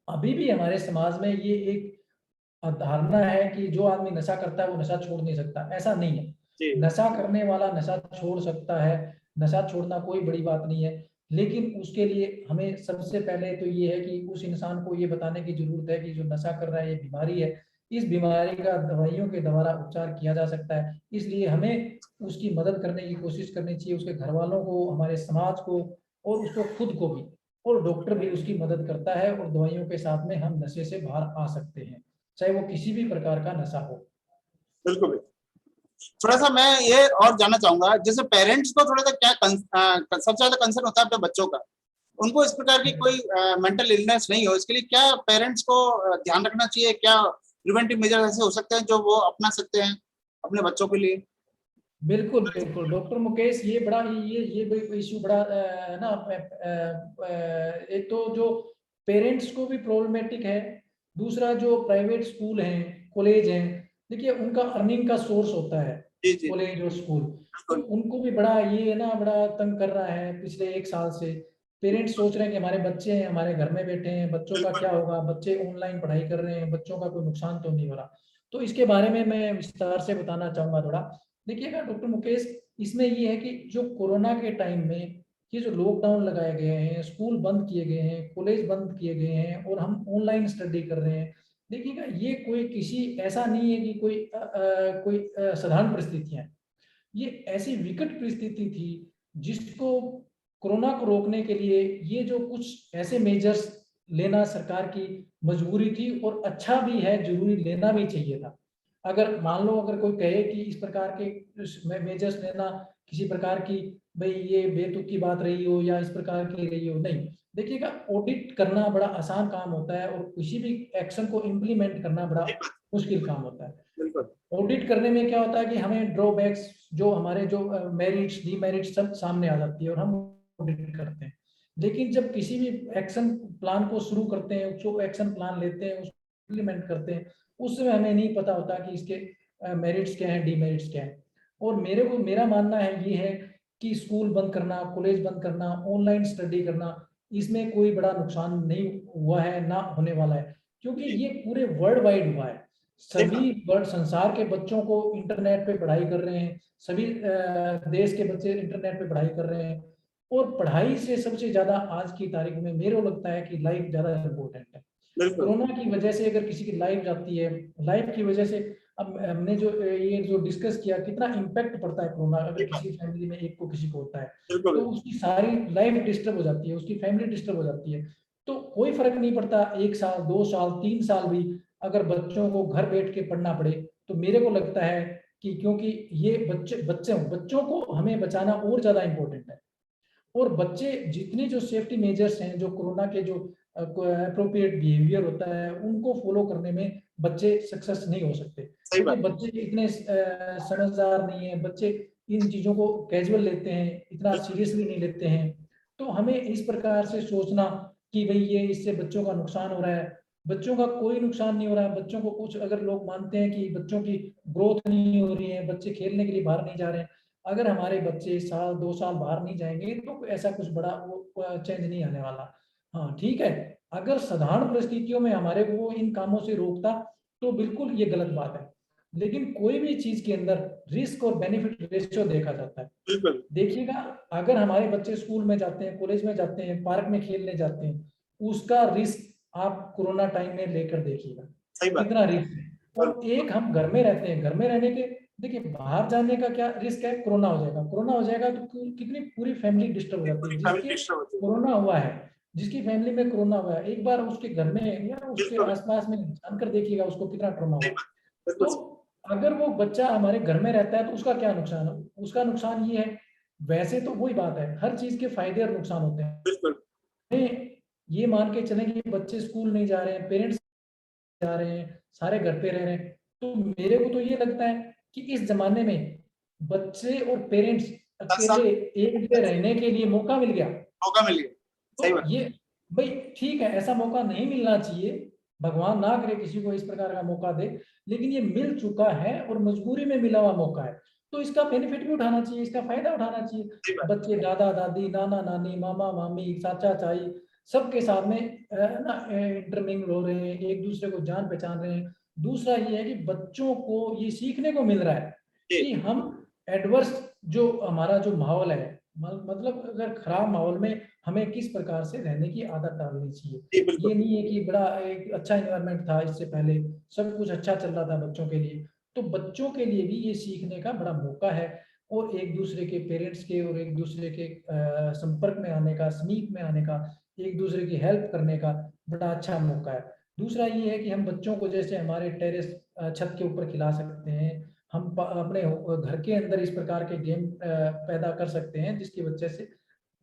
अभी भी हमारे समाज में ये एक धारणा है कि जो आदमी नशा करता है वो नशा छोड़ नहीं सकता, ऐसा नहीं है। जी नशा करने वाला नशा छोड़ सकता है, नशा छोड़ना कोई बड़ी बात नहीं है। लेकिन उसके लिए हमें सबसे पहले तो ये है कि उस इंसान को ये बताने की जरूरत है कि जो नशा कर रहा है ये बीमारी है, इस बीमारी का दवाइयों के द्वारा उपचार किया जा सकता है। इसलिए हमें उसकी मदद करने की कोशिश करनी चाहिए, उसके घर वालों को, हमारे समाज को, और उसको खुद को भी। और डॉक्टर भी उसकी मदद करता है, और दवाइयों के साथ में हम नशे से बाहर आ सकते हैं, चाहे वो किसी भी प्रकार का नशा हो। बिल्कुल बिल्कुल। थोड़ा सा मैं ये और जानना चाहूंगा, जैसे पेरेंट्स को थोड़ा सा क्या सबसे ज्यादा कंसर्न होता है अपने बच्चों का, उनको इस प्रकार की कोई मेंटल इलनेस नहीं हो, इसके लिए क्या पेरेंट्स को ध्यान रखना चाहिए, क्या प्रिवेंटिव मेजर ऐसे हो सकते हैं जो वो अपना सकते हैं अपने बच्चों के लिए? बिल्कुल बिल्कुल डॉक्टर मुकेश, ये बड़ा ये इशू बड़ा ना एक तो जो पेरेंट्स को भी प्रॉब्लमेटिक है, दूसरा जो प्राइवेट स्कूल हैं, कॉलेज हैं, देखिए उनका अर्निंग का सोर्स होता है जी जी कॉलेज और स्कूल। तो बिल्कुल उनको भी बड़ा ये ना बड़ा तंग कर रहा है पिछले 1 साल से। पेरेंट्स सोच रहे हैं कि हमारे बच्चे हैं, हमारे घर में बैठे हैं, बच्चों का बिल्कुल क्या होगा, बच्चे ऑनलाइन पढ़ाई कर रहे हैं, बच्चों का कोई नुकसान तो नहीं हो रहा। तो इसके बारे में मैं विस्तार से बताना चाहूंगा थोड़ा। देखिएगा डॉक्टर मुकेश, इसमें ये है कि जो कोरोना के टाइम में ये जो लॉकडाउन लगाए गए हैं, स्कूल बंद किए गए हैं, कॉलेज बंद किए गए हैं, और हम ऑनलाइन स्टडी कर रहे हैं। देखिएगा ये कोई किसी ऐसा नहीं है कि कोई साधारण परिस्थितियां हैं। ये ऐसी विकट परिस्थिति थी जिसको कोरोना को रोकने के लिए ये जो कुछ ऐसे मेजर्स लेना सरकार की मजबूरी थी, और अच्छा भी है, जरूरी लेना भी चाहिए था। अगर मान लो अगर कोई कहे कि इस प्रकार के मेजर्स लेना किसी प्रकार की भाई ये बेतुकी की बात रही हो या इस प्रकार की रही हो, नहीं। देखिएगा ऑडिट करना बड़ा आसान काम होता है, और किसी भी एक्शन को इम्प्लीमेंट करना बड़ा मुश्किल काम होता है। बिल्कुल ऑडिट करने में क्या होता है कि हमें ड्रॉबैक्स जो हमारे जो मेरिट्स डीमेरिट्स सब सामने आ जाती है और हम ऑडिट करते हैं। लेकिन जब किसी भी एक्शन प्लान को शुरू करते हैं, जो एक्शन प्लान लेते हैं उसको इम्प्लीमेंट करते हैं, उस समय हमें नहीं पता होता कि इसके मेरिट्स क्या हैं, डीमेरिट्स क्या हैं। और मेरा मानना है ये है कि स्कूल बंद करना, कॉलेज बंद करना, ऑनलाइन स्टडी करना, इसमें कोई बड़ा नुकसान नहीं हुआ है, ना होने वाला है। क्योंकि जी ये पूरे वर्ल्ड वाइड हुआ है। सही बात। सभी वर्ल्ड संसार के बच्चों को इंटरनेट पे पढ़ाई कर रहे हैं, सभी देश के बच्चे इंटरनेट पे पढ़ाई कर रहे हैं। और पढ़ाई से सबसे ज्यादा आज की तारीख में मेरे को लगता है कि लाइफ ज्यादा इम्पोर्टेंट है। बिल्कुल कोरोना की वजह से अगर किसी की लाइफ जाती है, लाइफ की वजह से अब हमने जो ये जो डिस्कस किया कितना इम्पैक्ट पड़ता है कोरोना, अगर किसी फैमिली में एक को किसी को होता है तो उसकी सारी लाइफ डिस्टर्ब हो जाती है, उसकी फैमिली डिस्टर्ब हो जाती है। तो कोई फर्क नहीं पड़ता 1 साल 2 साल 3 साल भी अगर बच्चों को घर बैठ के पढ़ना पड़े, तो मेरे को लगता है कि क्योंकि ये बच्चों को हमें बचाना और ज्यादा इम्पोर्टेंट है। और बच्चे जितने जो सेफ्टी मेजर्स हैं, जो कोरोना के जो अप्रोप्रिएट बिहेवियर होता है उनको फॉलो करने में बच्चे सक्सेस नहीं हो सकते, क्योंकि बच्चे इतने समझदार नहीं है, बच्चे इन चीजों को कैजुअल लेते हैं, इतना सीरियसली नहीं लेते हैं। तो हमें इस प्रकार से सोचना कि भाई ये इससे बच्चों का नुकसान हो रहा है, बच्चों का कोई नुकसान नहीं हो रहा है। बच्चों को कुछ अगर लोग मानते हैं कि बच्चों की ग्रोथ नहीं हो रही है, बच्चे खेलने के लिए बाहर नहीं जा रहे हैं, अगर हमारे बच्चे साल 2 साल बाहर नहीं जाएंगे तो ऐसा कुछ बड़ा वो चेंज नहीं आने वाला। हाँ ठीक है, अगर साधारण परिस्थितियों में हमारे को इन कामों से रोकता तो बिल्कुल ये गलत बात है, लेकिन कोई भी चीज के अंदर रिस्क और बेनिफिट रेशियो देखा जाता है। बिल्कुल देखिएगा, अगर हमारे बच्चे स्कूल में जाते हैं, कॉलेज में जाते हैं, पार्क में खेलने जाते हैं, उसका रिस्क आप कोरोना टाइम में लेकर देखिएगा कितना रिस्क है। और एक हम घर में रहते हैं, घर में रहने के देखिए बाहर जाने का क्या रिस्क है, कोरोना हो जाएगा, कोरोना हो जाएगा तो कितनी पूरी फैमिली डिस्टर्ब हो जाती है। जिसके कोरोना हुआ है, जिसकी फैमिली में कोरोना हुआ है, एक बार उसके घर में या उसके आसपास में जानकर देखिएगा उसको कितना ट्रॉमा हुआ। तो अगर वो बच्चा हमारे घर में रहता है तो उसका क्या नुकसान है, उसका नुकसान ये है। वैसे तो वही बात है, हर चीज के फायदे और नुकसान होते हैं। हमें ये मान के चलें कि बच्चे स्कूल नहीं जा रहे हैं, पेरेंट्स जा रहे हैं, सारे घर पे रह रहे हैं, तो मेरे को तो ये लगता है कि इस जमाने में बच्चे और पेरेंट्स अकेले एक जगह रहने के लिए मौका मिल गया। तो ये भाई ठीक है, ऐसा मौका नहीं मिलना चाहिए, भगवान ना करे किसी को इस प्रकार का मौका दे, लेकिन ये मिल चुका है और मजबूरी में मिला हुआ मौका है, तो इसका बेनिफिट भी उठाना चाहिए, इसका फायदा उठाना चाहिए। बच्चे दादा दादी, नाना नानी, मामा मामी, चाचा चाची सबके साथ में ना इंटरमिंगल हो रहे हैं, एक दूसरे को जान पहचान रहे हैं। दूसरा ये है कि बच्चों को ये सीखने को मिल रहा है कि हम एडवर्स जो हमारा जो माहौल है, मतलब अगर खराब माहौल में हमें किस प्रकार से रहने की आदत डालनी चाहिए। ये नहीं है कि बड़ा एक अच्छा एनवायरनमेंट था, इससे पहले सब कुछ अच्छा चल रहा था बच्चों के लिए, तो बच्चों के लिए भी ये सीखने का बड़ा मौका है, और एक दूसरे के पेरेंट्स के और एक दूसरे के संपर्क में आने का, समीप में आने का, एक दूसरे की हेल्प करने का बड़ा अच्छा मौका है। दूसरा ये है कि हम बच्चों को जैसे हमारे टेरेस छत के ऊपर खिला सकते हैं, हम अपने घर के अंदर इस प्रकार के गेम पैदा कर सकते हैं जिसकी वजह से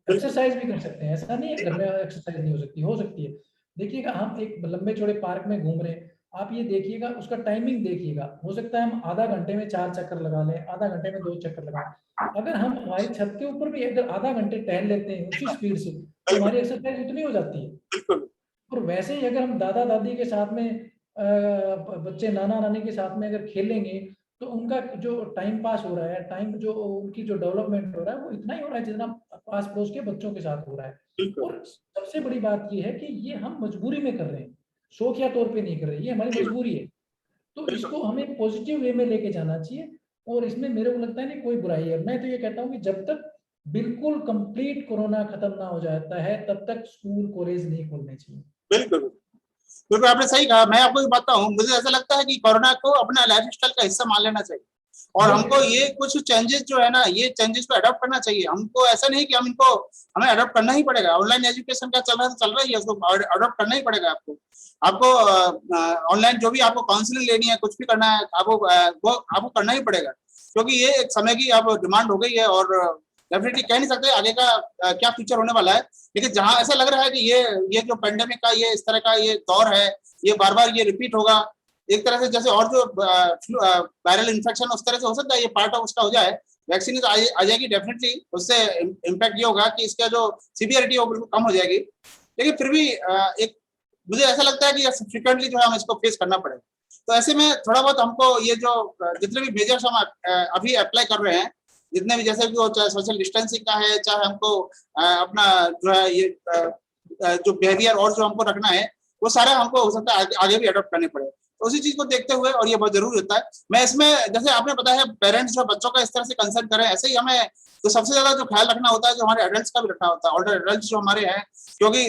एक्सरसाइज भी कर सकते हैं। ऐसा नहीं है घर में एक्सरसाइज नहीं हो सकती है। देखिएगा, हम एक लंबे चौड़े पार्क में घूम रहे हैं, आप ये देखिएगा उसका टाइमिंग देखिएगा, हो सकता है हम आधा घंटे में 4 चक्कर लगा लें, आधा घंटे में 2 चक्कर लगाएं। अगर हम हमारी छत के ऊपर भी अगर आधा घंटे टहल लेते हैं उसी स्पीड से, तो हमारी एक्सरसाइज उतनी हो जाती है। और वैसे ही अगर हम दादा दादी के साथ में बच्चे नाना नानी के साथ में अगर खेलेंगे, तो उनका जो टाइम पास हो रहा है, टाइम जो उनकी जो डेवलपमेंट हो रहा है वो इतना ही हो रहा है जितना पास पड़ोस के बच्चों के साथ हो रहा है। और सबसे बड़ी बात ये है कि ये हम मजबूरी में कर रहे हैं, शौकिया तौर पे नहीं कर रहे, ये हमारी मजबूरी है। तो इसको हमें पॉजिटिव वे में लेके जाना चाहिए, और इसमें मेरे को लगता है नहीं कोई बुराई है। मैं तो ये कहता हूँ कि जब तक बिल्कुल कंप्लीट कोरोना खत्म ना हो जाता है तब तक स्कूल कॉलेज नहीं खोलने चाहिए। बिल्कुल बिल्कुल आपने सही कहा। मैं आपको बताता हूँ, मुझे ऐसा लगता है कि कोरोना को अपना लाइफ स्टाइल का हिस्सा मान लेना चाहिए, और हमको ये कुछ चेंजेस जो है ना, ये चेंजेस को अडॉप्ट करना चाहिए। हमको ऐसा नहीं कि हमें अडॉप्ट करना ही पड़ेगा। ऑनलाइन एजुकेशन का चल रहा ही है, उसको अडॉप्ट करना ही पड़ेगा। आपको ऑनलाइन जो भी आपको काउंसलिंग लेनी है, कुछ भी करना है, वो आपको करना ही पड़ेगा, क्योंकि ये एक समय की अब डिमांड हो गई है। और डेफिनेटली कह नहीं सकते आगे का क्या फ्यूचर होने वाला है, लेकिन जहां ऐसा लग रहा है कि ये जो पेंडेमिक का ये इस तरह का ये दौर है, ये बार बार ये रिपीट होगा एक तरह से, जैसे और जो वायरल इन्फेक्शन उस तरह से हो सकता है ये पार्ट ऑफ उसका हो जाए। वैक्सीन आ जाएगी डेफिनेटली, उससे इम्पैक्ट ये होगा कि इसका जो सीवियरिटी है वो बिल्कुल कम हो जाएगी, लेकिन फिर भी एक मुझे ऐसा लगता है कि फ्रिक्वेंटली जो है हमें इसको फेस करना पड़ेगा। तो ऐसे में थोड़ा बहुत हमको ये जो जितने भी मेजर्स हम अभी अप्लाई कर रहे हैं, जितने भी, जैसे कि वो चाहे सोशल डिस्टेंसिंग का है, चाहे हमको अपना जो है ये जो बिहेवियर और जो हमको रखना है, वो सारा हमको हो सकता है आगे भी अडॉप्ट करने पड़े। तो उसी चीज को देखते हुए, और ये बहुत जरूरी होता है, मैं इसमें जैसे आपने बताया पेरेंट्स जो बच्चों का इस तरह से कंसर्न करें, ऐसे ही हमें तो सबसे ज्यादा जो ख्याल रखना होता है जो हमारे एडल्ट्स का भी रखना होता है, ऑल्डर एडल्ट्स जो हमारे हैं, क्योंकि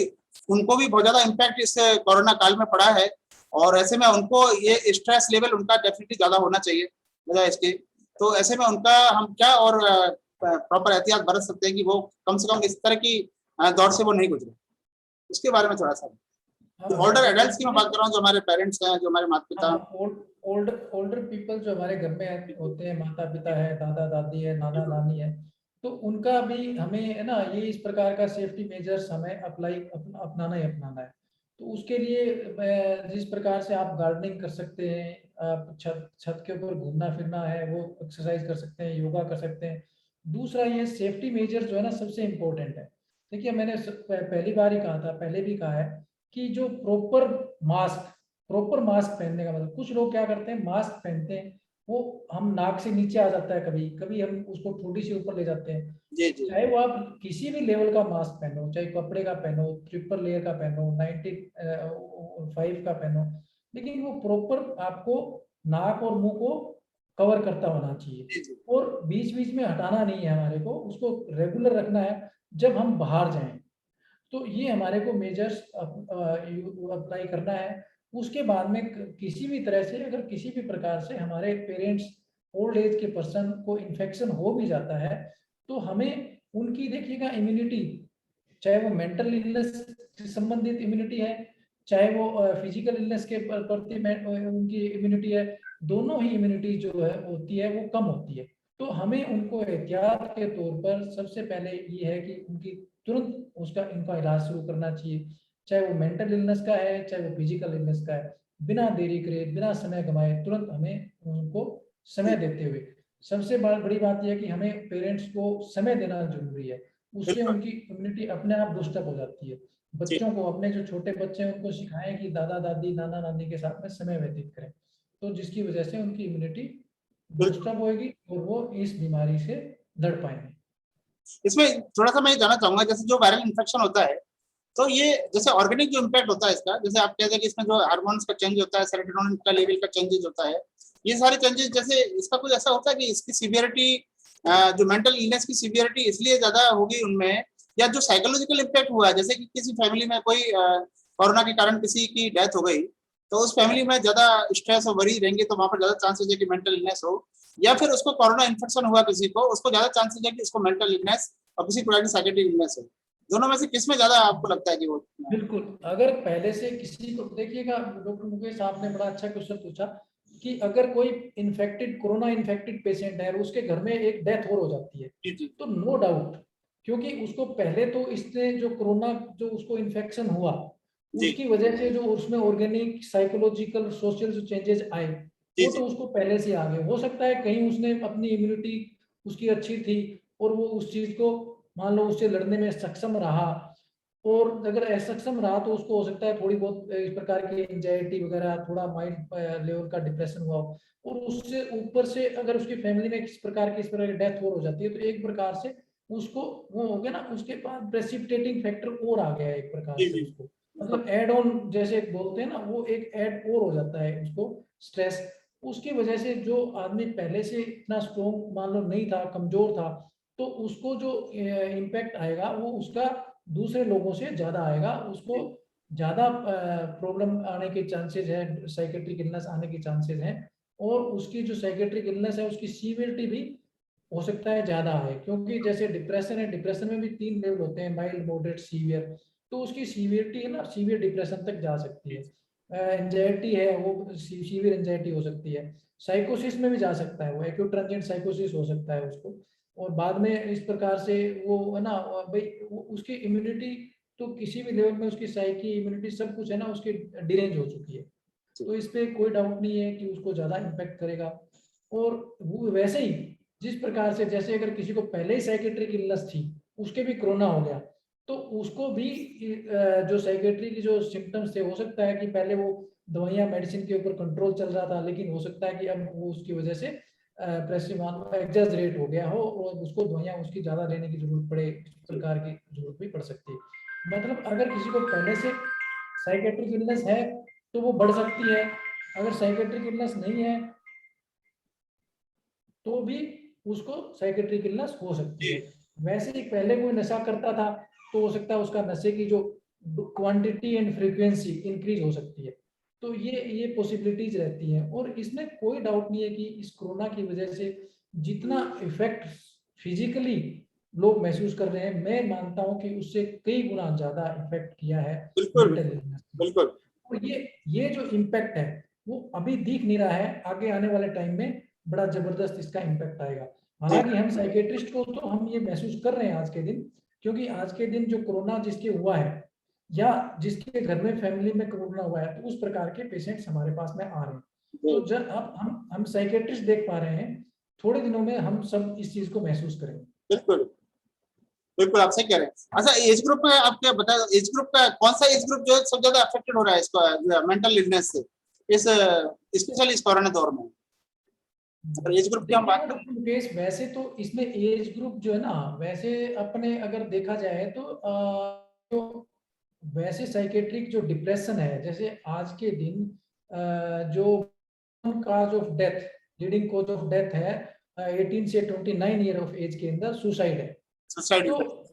उनको भी बहुत ज्यादा इम्पैक्ट इस कोरोना काल में पड़ा है। और ऐसे में उनको ये स्ट्रेस लेवल उनका डेफिनेटली ज्यादा होना चाहिए वजह इसके। तो ऐसे में उनका हम क्या और प्रॉपर एहतियात बरत सकते हैं कि वो कम से कम इस तरह की दौर से वो नहीं गुजरे, उसके बारे में थोड़ा सा। ओल्डर एडल्ट्स की मैं बात कर रहा हूँ, जो हमारे पेरेंट्स हैं, जो हमारे माता पिता। ओल्डर पीपल जो हमारे घर में होते हैं, माता पिता है, दादा दादी है, नाना नानी है, तो उनका भी हमें है ना ये इस प्रकार का सेफ्टी मेजर्स हमें अपनाना ही अपनाना है। तो उसके लिए जिस प्रकार से आप गार्डनिंग कर सकते हैं, आप छत छत के ऊपर घूमना फिरना है वो एक्सरसाइज कर सकते हैं, योगा कर सकते हैं। दूसरा ये सेफ्टी मेजर जो है ना सबसे इम्पोर्टेंट है। देखिए मैंने पहली बार ही कहा था, पहले भी कहा है कि जो प्रॉपर मास्क पहनने का मतलब, कुछ लोग क्या करते हैं मास्क पहनते हैं वो हम नाक से नीचे आ जाता है, कभी कभी हम उसको थोड़ी सी ऊपर ले जाते हैं। जी जी चाहे वो आप किसी भी लेवल का मास्क पहनो, चाहे कपड़े का पहनो, ट्रिपल लेयर का पहनो, 95 का पहनो, लेकिन वो प्रॉपर आपको नाक और मुंह को कवर करता होना चाहिए। जी जी और बीच बीच में हटाना नहीं है हमारे को, उसको रेगुलर रखना है जब हम बाहर जाएं। तो ये हमारे को मेजर्स अप्लाई करना है। उसके बाद में किसी भी तरह से अगर किसी भी प्रकार से हमारे पेरेंट्स ओल्ड एज के पर्सन को इन्फेक्शन हो भी जाता है तो हमें उनकी देखिएगा इम्यूनिटी, चाहे वो मेंटल इलनेस से संबंधित इम्यूनिटी है, चाहे वो फिजिकल इलनेस के प्रति उनकी इम्यूनिटी है, दोनों ही इम्यूनिटी जो है होती है वो कम होती है। तो हमें उनको एहतियात के तौर पर सबसे पहले ये है कि उनकी तुरंत उसका इनका इलाज शुरू करना चाहिए, चाहे वो मेंटल इलनेस का है चाहे वो फिजिकल इलनेस का है। बिना देरी करे, बिना समय गंवाए तुरंत हमें उनको समय देते हुए, सबसे बड़ी बात यह है कि हमें पेरेंट्स को समय देना जरूरी है। उससे बिल्कुल उनकी इम्यूनिटी अपने आप बूस्टअप हो जाती है। जी बच्चों को, अपने जो छोटे बच्चे हैं उनको सिखाएं कि दादा दादी नाना नानी के साथ में समय व्यतीत करें, तो जिसकी वजह से उनकी इम्यूनिटी बिल्कुल। बूस्टअप होगी और वो इस बीमारी से लड़ पाएंगे। इसमें थोड़ा सा मैं ये जानना चाहूंगा, जैसे जो वायरल इन्फेक्शन होता है तो ये जैसे ऑर्गेनिक जो इम्पैक्ट होता है इसका, जैसे आप कहते हैं कि इसमें जो हार्मोन्स का चेंज होता है, सेरोटोनिन का लेवल का चेंजेस होता है, ये सारे चेंजेस, जैसे इसका कुछ ऐसा होता है कि इसकी सीवियरिटी, जो मेंटल इलनेस की सीवियरिटी इसलिए ज्यादा होगी उनमें, या जो साइकोलॉजिकल इम्पैक्ट हुआ है, जैसे कि किसी फैमिली में कोई कोरोना के कारण किसी की डेथ हो गई, तो उस फैमिली में ज्यादा स्ट्रेस और वरी रहेंगे तो वहां पर ज्यादा चांसेस है कि मेंटल इलनेस हो, या फिर उसको कोरोना इन्फेक्शन हुआ किसी को, उसको ज्यादा चांसेस है कि उसको मेंटल इलनेस और किसी प्रकार की साइकेट्रिक इलनेस हो। दोनों में से किसमें ज्यादा आपको लगता है कि वो? बिल्कुल, अगर पहले से किसी को देखिएगा, डॉक्टर मुकेश साहब ने बड़ा अच्छा क्वेश्चन पूछा कि अगर कोई इन्फेक्टेड कोरोना इन्फेक्टेड पेशेंट है और उसके घर में एक डेथ और हो जाती है, जी जी तो नो डाउट, क्योंकि उसको पहले तो इसने जो कोरोना जो उसको इन्फेक्शन हुआ जी उसकी वजह से जो उसमें ऑर्गेनिक साइकोलॉजिकल सोशल जो चेंजेस आए जी वो जी तो उसको पहले से आगे, हो सकता है कहीं उसने अपनी इम्यूनिटी उसकी अच्छी थी और वो उस चीज को मान लो उससे लड़ने में सक्षम रहा, और अगर असक्षम रहा तो उसको हो सकता है थोड़ी बहुत इस प्रकार की एंजाइटी वगैरह, थोड़ा माइंड लेवल का डिप्रेशन हुआ हो, और उससे ऊपर से अगर उसकी फैमिली में किस प्रकार की इस प्रकार की डेथ और हो जाती है तो एक प्रकार से उसको वो हो गया ना, उसके पास प्रेसिपिटेटिंग फैक्टर और आ गया है एक प्रकार जी से, जी उसको मतलब एड ऑन जैसे बोलते हैं ना, वो एक ऐड और हो जाता है उसको स्ट्रेस। उसकी वजह से जो आदमी पहले से इतना स्ट्रोंग मान लो नहीं था, कमजोर था, तो उसको जो इम्पैक्ट आएगा वो उसका दूसरे लोगों से ज्यादा आएगा, उसको जी ज्यादा प्रॉब्लम आने के चांसेस है, साइकेट्रिक इलनेस आने के चांसेस हैं, और उसकी जो साइकेट्रिक इलनेस है उसकी सीवियरिटी भी हो सकता है ज्यादा है, क्योंकि जैसे डिप्रेशन है, डिप्रेशन में भी 3 लेवल होते हैं, माइल्ड मॉडरेट सीवियर, तो उसकी सीवियरिटी है ना सीवियर डिप्रेशन तक जा सकती है। एंजाइटी है वो सीवियर एंजाइटी हो सकती है, साइकोसिस में भी जा सकता है, वो एक्यूट ट्रांजिएंट साइकोसिस हो सकता है उसको, और बाद में इस प्रकार से वो है ना भाई उसकी इम्यूनिटी तो किसी भी लेवल में उसकी साइकी इम्यूनिटी सब कुछ है ना उसकी डिरेंज हो चुकी है। जी तो इस पे कोई डाउट नहीं है कि उसको ज्यादा इम्पैक्ट करेगा। और वो वैसे ही जिस प्रकार से जैसे अगर किसी को पहले ही साइकेट्रिक इलनेस थी, उसके भी कोरोना हो गया, तो उसको भी जो साइकेट्री की जो सिम्टम्स थे, हो सकता है कि पहले वो दवाइयाँ मेडिसिन के ऊपर कंट्रोल चल रहा था, लेकिन हो सकता है कि अब वो उसकी वजह से प्रेसिमान एग्जैजरेट हो गया हो और उसको दवाइयाँ उसकी ज़्यादा लेने की जरूरत पड़े, इस जी प्रकार की जरूरत भी पड़ सकती है। मतलब अगर किसी को पहले से साइकेट्रिक इलनेस है तो वो बढ़ सकती है, अगर साइकेट्रिक इलनेस नहीं है तो भी उसको साइकेट्रिक इलनेस हो सकती है। जी वैसे ही पहले कोई नशा करता था तो हो सकता है उसका नशे की जो क्वांटिटी एंड फ्रीक्वेंसी इंक्रीज हो सकती है। तो ये पॉसिबिलिटीज रहती हैं, और इसमें कोई डाउट नहीं है कि इस कोरोना की वजह से जितना इफेक्ट फिजिकली लोग महसूस कर रहे हैं, मैं मानता हूं कि उससे कई गुना ज्यादा इफेक्ट किया है बिल्कुल मेंटल इलनेस ने। बिल्कुल और ये जो इम्पैक्ट है वो अभी दिख नहीं रहा है, आगे आने वाले टाइम में बड़ा जबरदस्त इसका इम्पैक्ट आएगा। जी हालांकि हम साइकेट्रिस्ट को तो हम ये महसूस कर रहे हैं आज के दिन, क्योंकि आज के दिन जो कोरोना जिसके हुआ है या जिसके घर में फैमिली में कोरोना हुआ है, तो उस प्रकार के पेशेंट्स हमारे पास में आ रहे हैं। तो जी, जब अब हम साइकेट्रिस्ट देख पा रहे हैं, थोड़े दिनों में हम सब इस चीज को महसूस करेंगे। बिल्कुल बिल्कुल आप सही कह रहे हैं। अच्छा, एज ग्रुप में आप क्या बता, एज ग्रुप का कौन सा एज ग्रुप जो है सबसे ज्यादा अफेक्टेड हो रहा है इसका मेंटल इलनेस से, इस स्पेशली इस कोरोना दौर में? अगर एज ग्रुप की हम देखिएगा बात करें। डॉक्टर मुकेश, वैसे तो इसमें एज ग्रुप जो है ना, वैसे अपने अगर देखा जाए तो तो वैसे साइकेट्रिक जो डिप्रेशन है, जैसे आज के दिन जो cause of death, leading cause of death है 18 से 29 ईयर ऑफ एज के अंदर सुसाइड है। सुसाइड। तो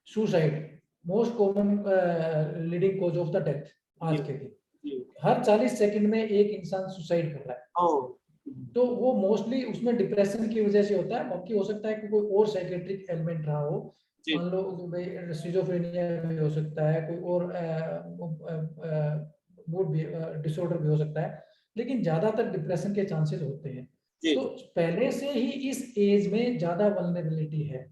suicide most common leading cause of the death जी आज के दिन। जी। हर 40 सेकंड में एक इंसान सुसाइड कर रहा है। ओ तो वो मोस्टली उसमें डिप्रेशन की वजह से होता है, बाकी हो सकता है कि कोई और साइकेट्रिक एलिमेंट रहा हो। जी मान लो सिजोफ्रेनिया भी हो सकता है, कोई और मूड डिसऑर्डर भी हो सकता है, लेकिन ज्यादातर डिप्रेशन के चांसेस होते हैं। जी तो पहले से ही इस एज में ज्यादा वल्नरेबिलिटी है,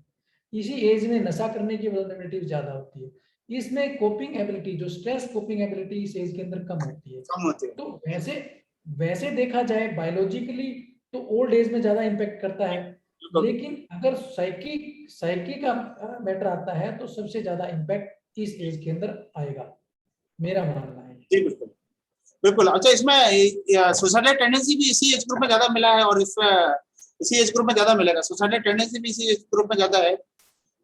इसी एज में नशा करने की वल्नरेबिलिटी ज्यादा होती है। इसमें कोपिंग एबिलिटी, जो स्ट्रेस कोपिंग एबिलिटी इस एज के अंदर कम होती है। कम होते हैं। तो वैसे वैसे देखा जाए बायोलॉजिकली तो ओल्ड एज में ज्यादा इम्पेक्ट करता है, बिल्कुल लेकिन अगर साइकी का मैटर आता है तो सबसे ज्यादा इम्पैक्ट इस एज के अंदर आएगा, मेरा मानना है। जी बिल्कुल बिल्कुल। अच्छा, इसमें सुसाइडल टेंडेंसी भी इसी एज ग्रुप में ज्यादा मिला है, और इसी एज ग्रुप में ज्यादा मिलेगा। सुसाइडल टेंडेंसी भी इसी एज ग्रुप में ज्यादा है,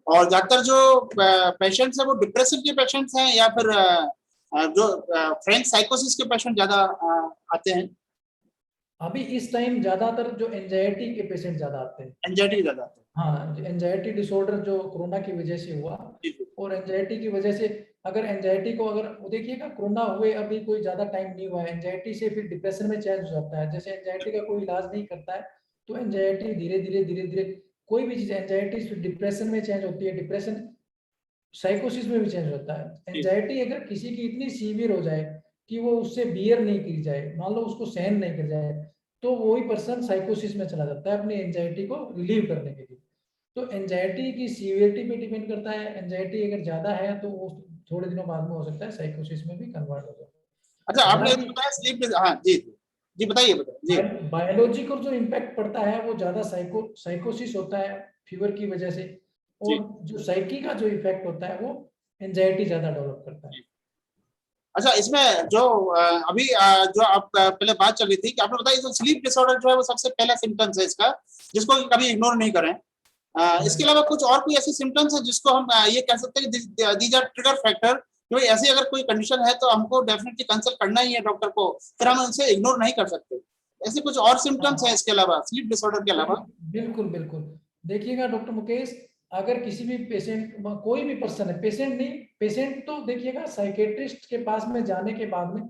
और ज्यादातर जो पेशेंट्स है वो डिप्रेशन के पेशेंट्स हैं, या फिर जो फ्रैंक साइकोसिस के पेशेंट ज्यादा आते हैं। अभी इस टाइम ज्यादातर जो एंजाइटी के पेशेंट ज्यादा आते हैं। एंजाइटी ज्यादा आते हाँ, एंजाइटी डिसऑर्डर जो कोरोना की वजह से हुआ, हैं। और एंजाइटी की वजह से अगर एंजाइटी को अगर देखिएगा, कोरोना हुए अभी कोई ज्यादा टाइम नहीं हुआ है, एंजाइटी से फिर डिप्रेशन में चेंज हो जाता है। जैसे एंजाइटी का कोई इलाज नहीं करता है, तो एंजाइटी धीरे धीरे कोई भी चीज एंजाइटी से डिप्रेशन में चेंज होती है, डिप्रेशन साइकोसिस में भी चेंज होता है। जी एंजाइटी अगर किसी की इतनी सीवियर हो जाए कि वो उससे बियर नहीं की जाए, मान लो उसको सहन नहीं कर जाए, तो वही पर्सन साइकोसिस में चला जाता है अपनी एंजाइटी को रिलीव करने के लिए। तो एंजाइटी की सीवियरिटी पे डिपेंड करता है, एंजाइटी अगर ज्यादा है तो वो थोड़े दिनों बाद में हो सकता है साइकोसिस में भी कन्वर्ट हो जाए। अच्छा, आपने ये तो हालांकि बताया स्लीप। हाँ जी जी जी, बताइए बताइए जी। बायोलॉजी को जो इम्पैक्ट पड़ता है वो ज्यादा साइकोसिस होता है फीवर की वजह से, जी और जो साइकी का जो इफेक्ट होता है वो एंजाइटी ज्यादा डेवलप करता है। जी। अच्छा, इसमें जो अभी जो आप पहले बात चल रही थी कि आपने बताया जो स्लीप डिसऑर्डर जो है वो सबसे पहला सिम्टम्स है इसका, जिसको कभी इग्नोर नहीं करें। इसके अलावा कुछ और कोई ऐसे सिम्टम्स है जिसको हम ये कह सकते हैं कि दीज आर ट्रिगर फैक्टर, कि भाई ऐसी अगर कोई कंडीशन है तो हमको डेफिनेटली कंसल्ट करना ही है डॉक्टर को, फिर हम उनसे इग्नोर नहीं कर सकते। ऐसे कुछ और सिम्टम्स हाँ, हैं इसके अलावा, स्लीप डिसऑर्डर के अलावा? बिल्कुल बिल्कुल। देखिएगा डॉक्टर मुकेश, अगर किसी भी पेशेंट, कोई भी पर्सन है, पेशेंट नहीं, पेशेंट तो देखिएगा साइकेट्रिस्ट के पास में जाने के बाद में,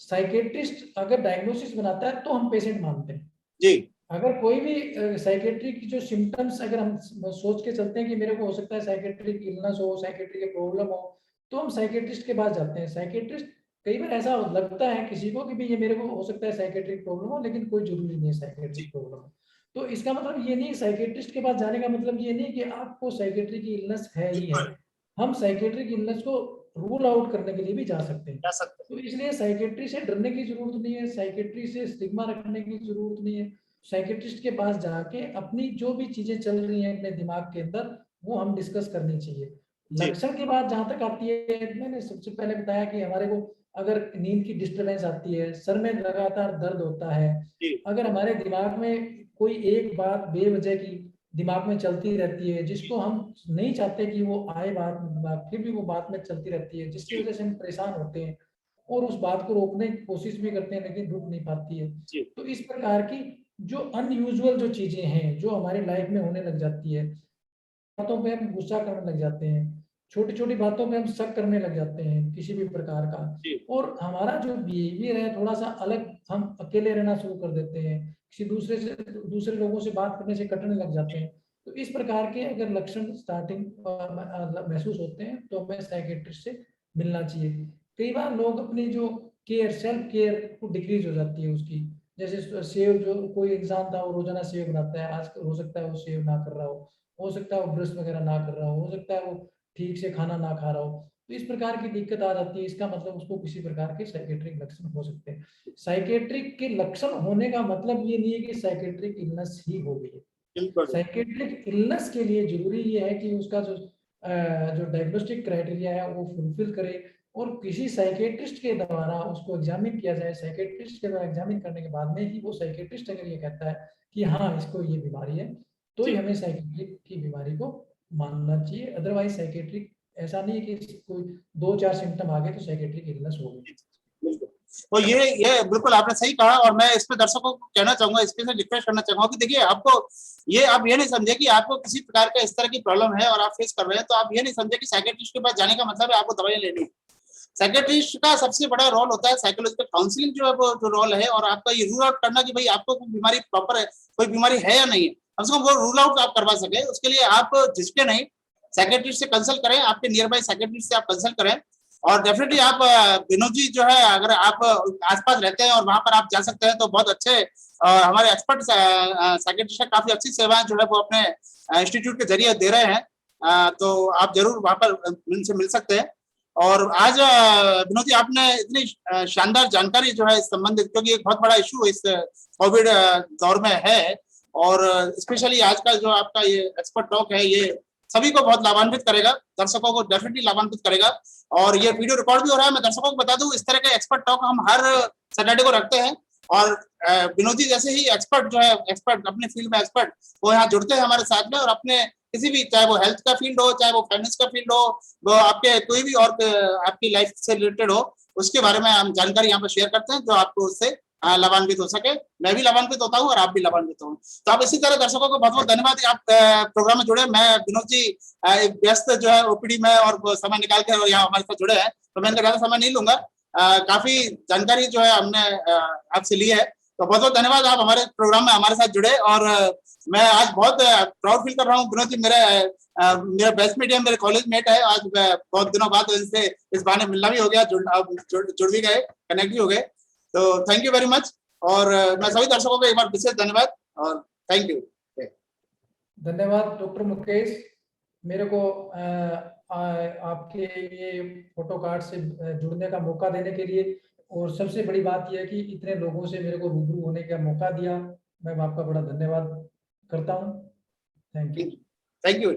साइकेट्रिस्ट अगर डायग्नोसिस बनाता है तो हम पेशेंट मानते हैं। जी अगर कोई भी साइकेट्री की जो सिम्टम्स अगर हम सोच के चलते हैं कि मेरे को हो सकता है साइकेट्रिक इलनेस हो, साइकेट्रिक प्रॉब्लम हो, तो हम साइकेट्रिस्ट के पास जाते हैं। साइकेट्रिस्ट कई बार ऐसा लगता है किसी को कि भाई ये मेरे को हो सकता है साइकेट्रिक प्रॉब्लम हो, लेकिन कोई जरूरी नहीं है साइकेट्रिक जी प्रॉब्लम हो। तो इसका मतलब ये नहीं, साइकेट्रिस्ट के पास जाने का मतलब ये नहीं कि आपको साइकेट्री की इलनेस है ही है। बिल्कुल, हम साइकेट्रिक इलनेस को रूल आउट करने के लिए भी जा सकते हैं। जा सकते तो इसलिए साइकेट्री से डरने की जरूरत नहीं है, साइकेट्री से स्टिग्मा रखने की जरूरत नहीं है। साइकेट्रिस्ट के पास जाके अपनी जो भी चीजें चल रही हैं अपने दिमाग के अंदर, वो हम डिस्कस करनी चाहिए। हैं। जी लक्षण की बात जहां तक आती है, मैंने सबसे पहले बताया कि हमारे को अगर नींद की डिस्टरबेंस आती है, सर में लगातार दर्द होता है, जी अगर हमारे दिमाग में कोई एक बात बेवजह की दिमाग में चलती रहती है, जी जिसको हम नहीं चाहते कि वो आए बात में दिमाग, फिर भी वो बात में चलती रहती है, जिसकी जी वजह से हम परेशान होते हैं और उस बात को रोकने की कोशिश भी करते हैं लेकिन रुक नहीं पाती है। जी तो इस प्रकार की जो अनयूजुअल जो चीजें हैं जो हमारी लाइफ में होने लग जाती है, बातों पे हम गुस्सा करने लग जाते हैं, छोटी छोटी बातों में हम शक करने लग जाते हैं किसी भी प्रकार का, जी। और हमारा जो बिहेवियर है थोड़ा सा अलग, हम अकेले रहना शुरू कर देते हैं, किसी दूसरे लोगों से बात करने से कटने लग जाते हैं। तो इस प्रकार के अगर लक्षण स्टार्टिंग महसूस होते हैं तो हमें साइकेट्रिस्ट से मिलना चाहिए। कई बार लोग अपनी जो केयर, सेल्फ केयर को डिक्रीज हो जाती है उसकी, जैसे सेव, जो कोई इंसान था वो रोजाना सेव बनाता है, आज हो सकता है वो सेव ना कर रहा हो सकता है वो ब्रश वगैरह ना कर रहा हो सकता है वो ठीक से खाना ना खा रहा हो। तो इस प्रकार की दिक्कत आ जाती है, इसका मतलब उसको किसी प्रकार के साइकेट्रिक लक्षण हो सकते हैं। साइकेट्रिक के लक्षण होने का मतलब ये नहीं है कि साइकेट्रिक इलनेस ही हो गई है। बिल्कुल। साइकेट्रिक इलनेस के लिए जरूरी ये है कि उसका जो डायग्नोस्टिक क्राइटेरिया है वो फुलफिल करे, और किसी साइकेट्रिस्ट के द्वारा उसको एग्जामिन किया जाए। साइकेट्रिस्ट के द्वारा एग्जामिन करने के बाद में ही वो साइकेट्रिस्ट अगर ये कहता है कि हाँ इसको ये बीमारी है, तो ही जी। हमें साइकेट्रिक की बीमारी को मानना चाहिए। अदरवाइज साइकेट्रिक ऐसा नहीं है कि कोई 2-4 सिम्टम आ गए तो साइकेट्रिक इलनेस हो गई। बिल्कुल। तो ये बिल्कुल आपने सही कहा, और मैं इस पे दर्शकों को कहना चाहूंगा, इस पे रिक्वेस्ट करना चाहूंगा कि देखिए, आपको आप ये नहीं समझे कि आपको किसी प्रकार का इस तरह की प्रॉब्लम है और आप फेस कर रहे हैं, तो आप ये नहीं समझे कि साइकेट्रिस्ट के पास जाने का मतलब है आपको दवाई लेनी है। साइकेट्रिस्ट का सबसे बड़ा रोल होता है साइकोलॉजिकल काउंसलिंग, जो है वो जो रोल है, और आपका ये रूल आउट करना कि भाई आपको कोई बीमारी प्रॉपर है, कोई बीमारी है या नहीं है, कम से कम वो रूल आउट आप करवा सके। उसके लिए आप जिसके नहीं, साइकेट्रिस्ट से कंसल्ट करें, आपके नियर बाय साइकेट्रिस्ट से आप कंसल्ट करें। और डेफिनेटली आप विनोद जी जो है, अगर आप आसपास रहते हैं और वहां पर आप जा सकते हैं, तो बहुत अच्छे हमारे एक्सपर्ट साइकेट्रिस्ट काफी अच्छी सेवाएं जो है वो अपने इंस्टीट्यूट के जरिए दे रहे हैं। तो आप जरूर वहां पर उनसे मिल सकते हैं। और आज विनोद जी, आपने इतनी शानदार जानकारी जो है इस संबंधित, क्योंकि एक बहुत बड़ा इशू इस कोविड दौर में है, और स्पेशली आज का जो आपका ये एक्सपर्ट टॉक है, ये सभी को बहुत लाभान्वित करेगा, दर्शकों को डेफिनेटली लाभान्वित करेगा। और ये वीडियो रिकॉर्ड भी हो रहा है। मैं दर्शकों को बता दूं, इस तरह के एक्सपर्ट टॉक हम हर सैटरडे को रखते हैं, और विनोद जी जैसे ही एक्सपर्ट जो है, एक्सपर्ट अपने फील्ड में एक्सपर्ट, वो यहाँ जुड़ते हैं हमारे साथ में, और अपने किसी भी, चाहे वो हेल्थ का फील्ड हो, चाहे वो फाइनेंस का फील्ड हो, वो आपके कोई भी और आपकी लाइफ से रिलेटेड हो, उसके बारे में हम जानकारी यहाँ पर शेयर करते हैं, जो आपको उससे लाभान्वित हो सके। मैं भी लाभान्वित होता हूँ और आप भी लाभान्वित हो। तो आप इसी तरह दर्शकों को बहुत बहुत धन्यवाद, आप प्रोग्राम में जुड़े। मैं विनोद जी एक व्यस्त जो है ओपीडी में और समय निकाल कर और यहाँ हमारे साथ जुड़े हैं, तो मैं इनका ज्यादा समय नहीं लूंगा। काफी जानकारी जो है हमने आपसे ली है, तो बहुत बहुत धन्यवाद, आप हमारे प्रोग्राम में हमारे साथ जुड़े। और मैं आज बहुत प्राउड फील कर रहा हूँ, विनोद जी मेरा बेस्टमेट है, मेरे कॉलेज मेट है। आज बहुत दिनों बाद इनसे इस बहाने मिलना भी हो गया, जुड़ भी गए, कनेक्ट भी हो गए। तो थैंक यू वेरी मच। और मैं सभी दर्शकों को एक बार विशेष धन्यवाद और थैंक यू। धन्यवाद डॉक्टर मुकेश, मेरे को आपके ये फोटो कार्ड से जुड़ने का मौका देने के लिए, और सबसे बड़ी बात यह है कि इतने लोगों से मेरे को रूबरू होने का मौका दिया। मैं आपका बड़ा धन्यवाद करता हूँ। Thank you. Thank you.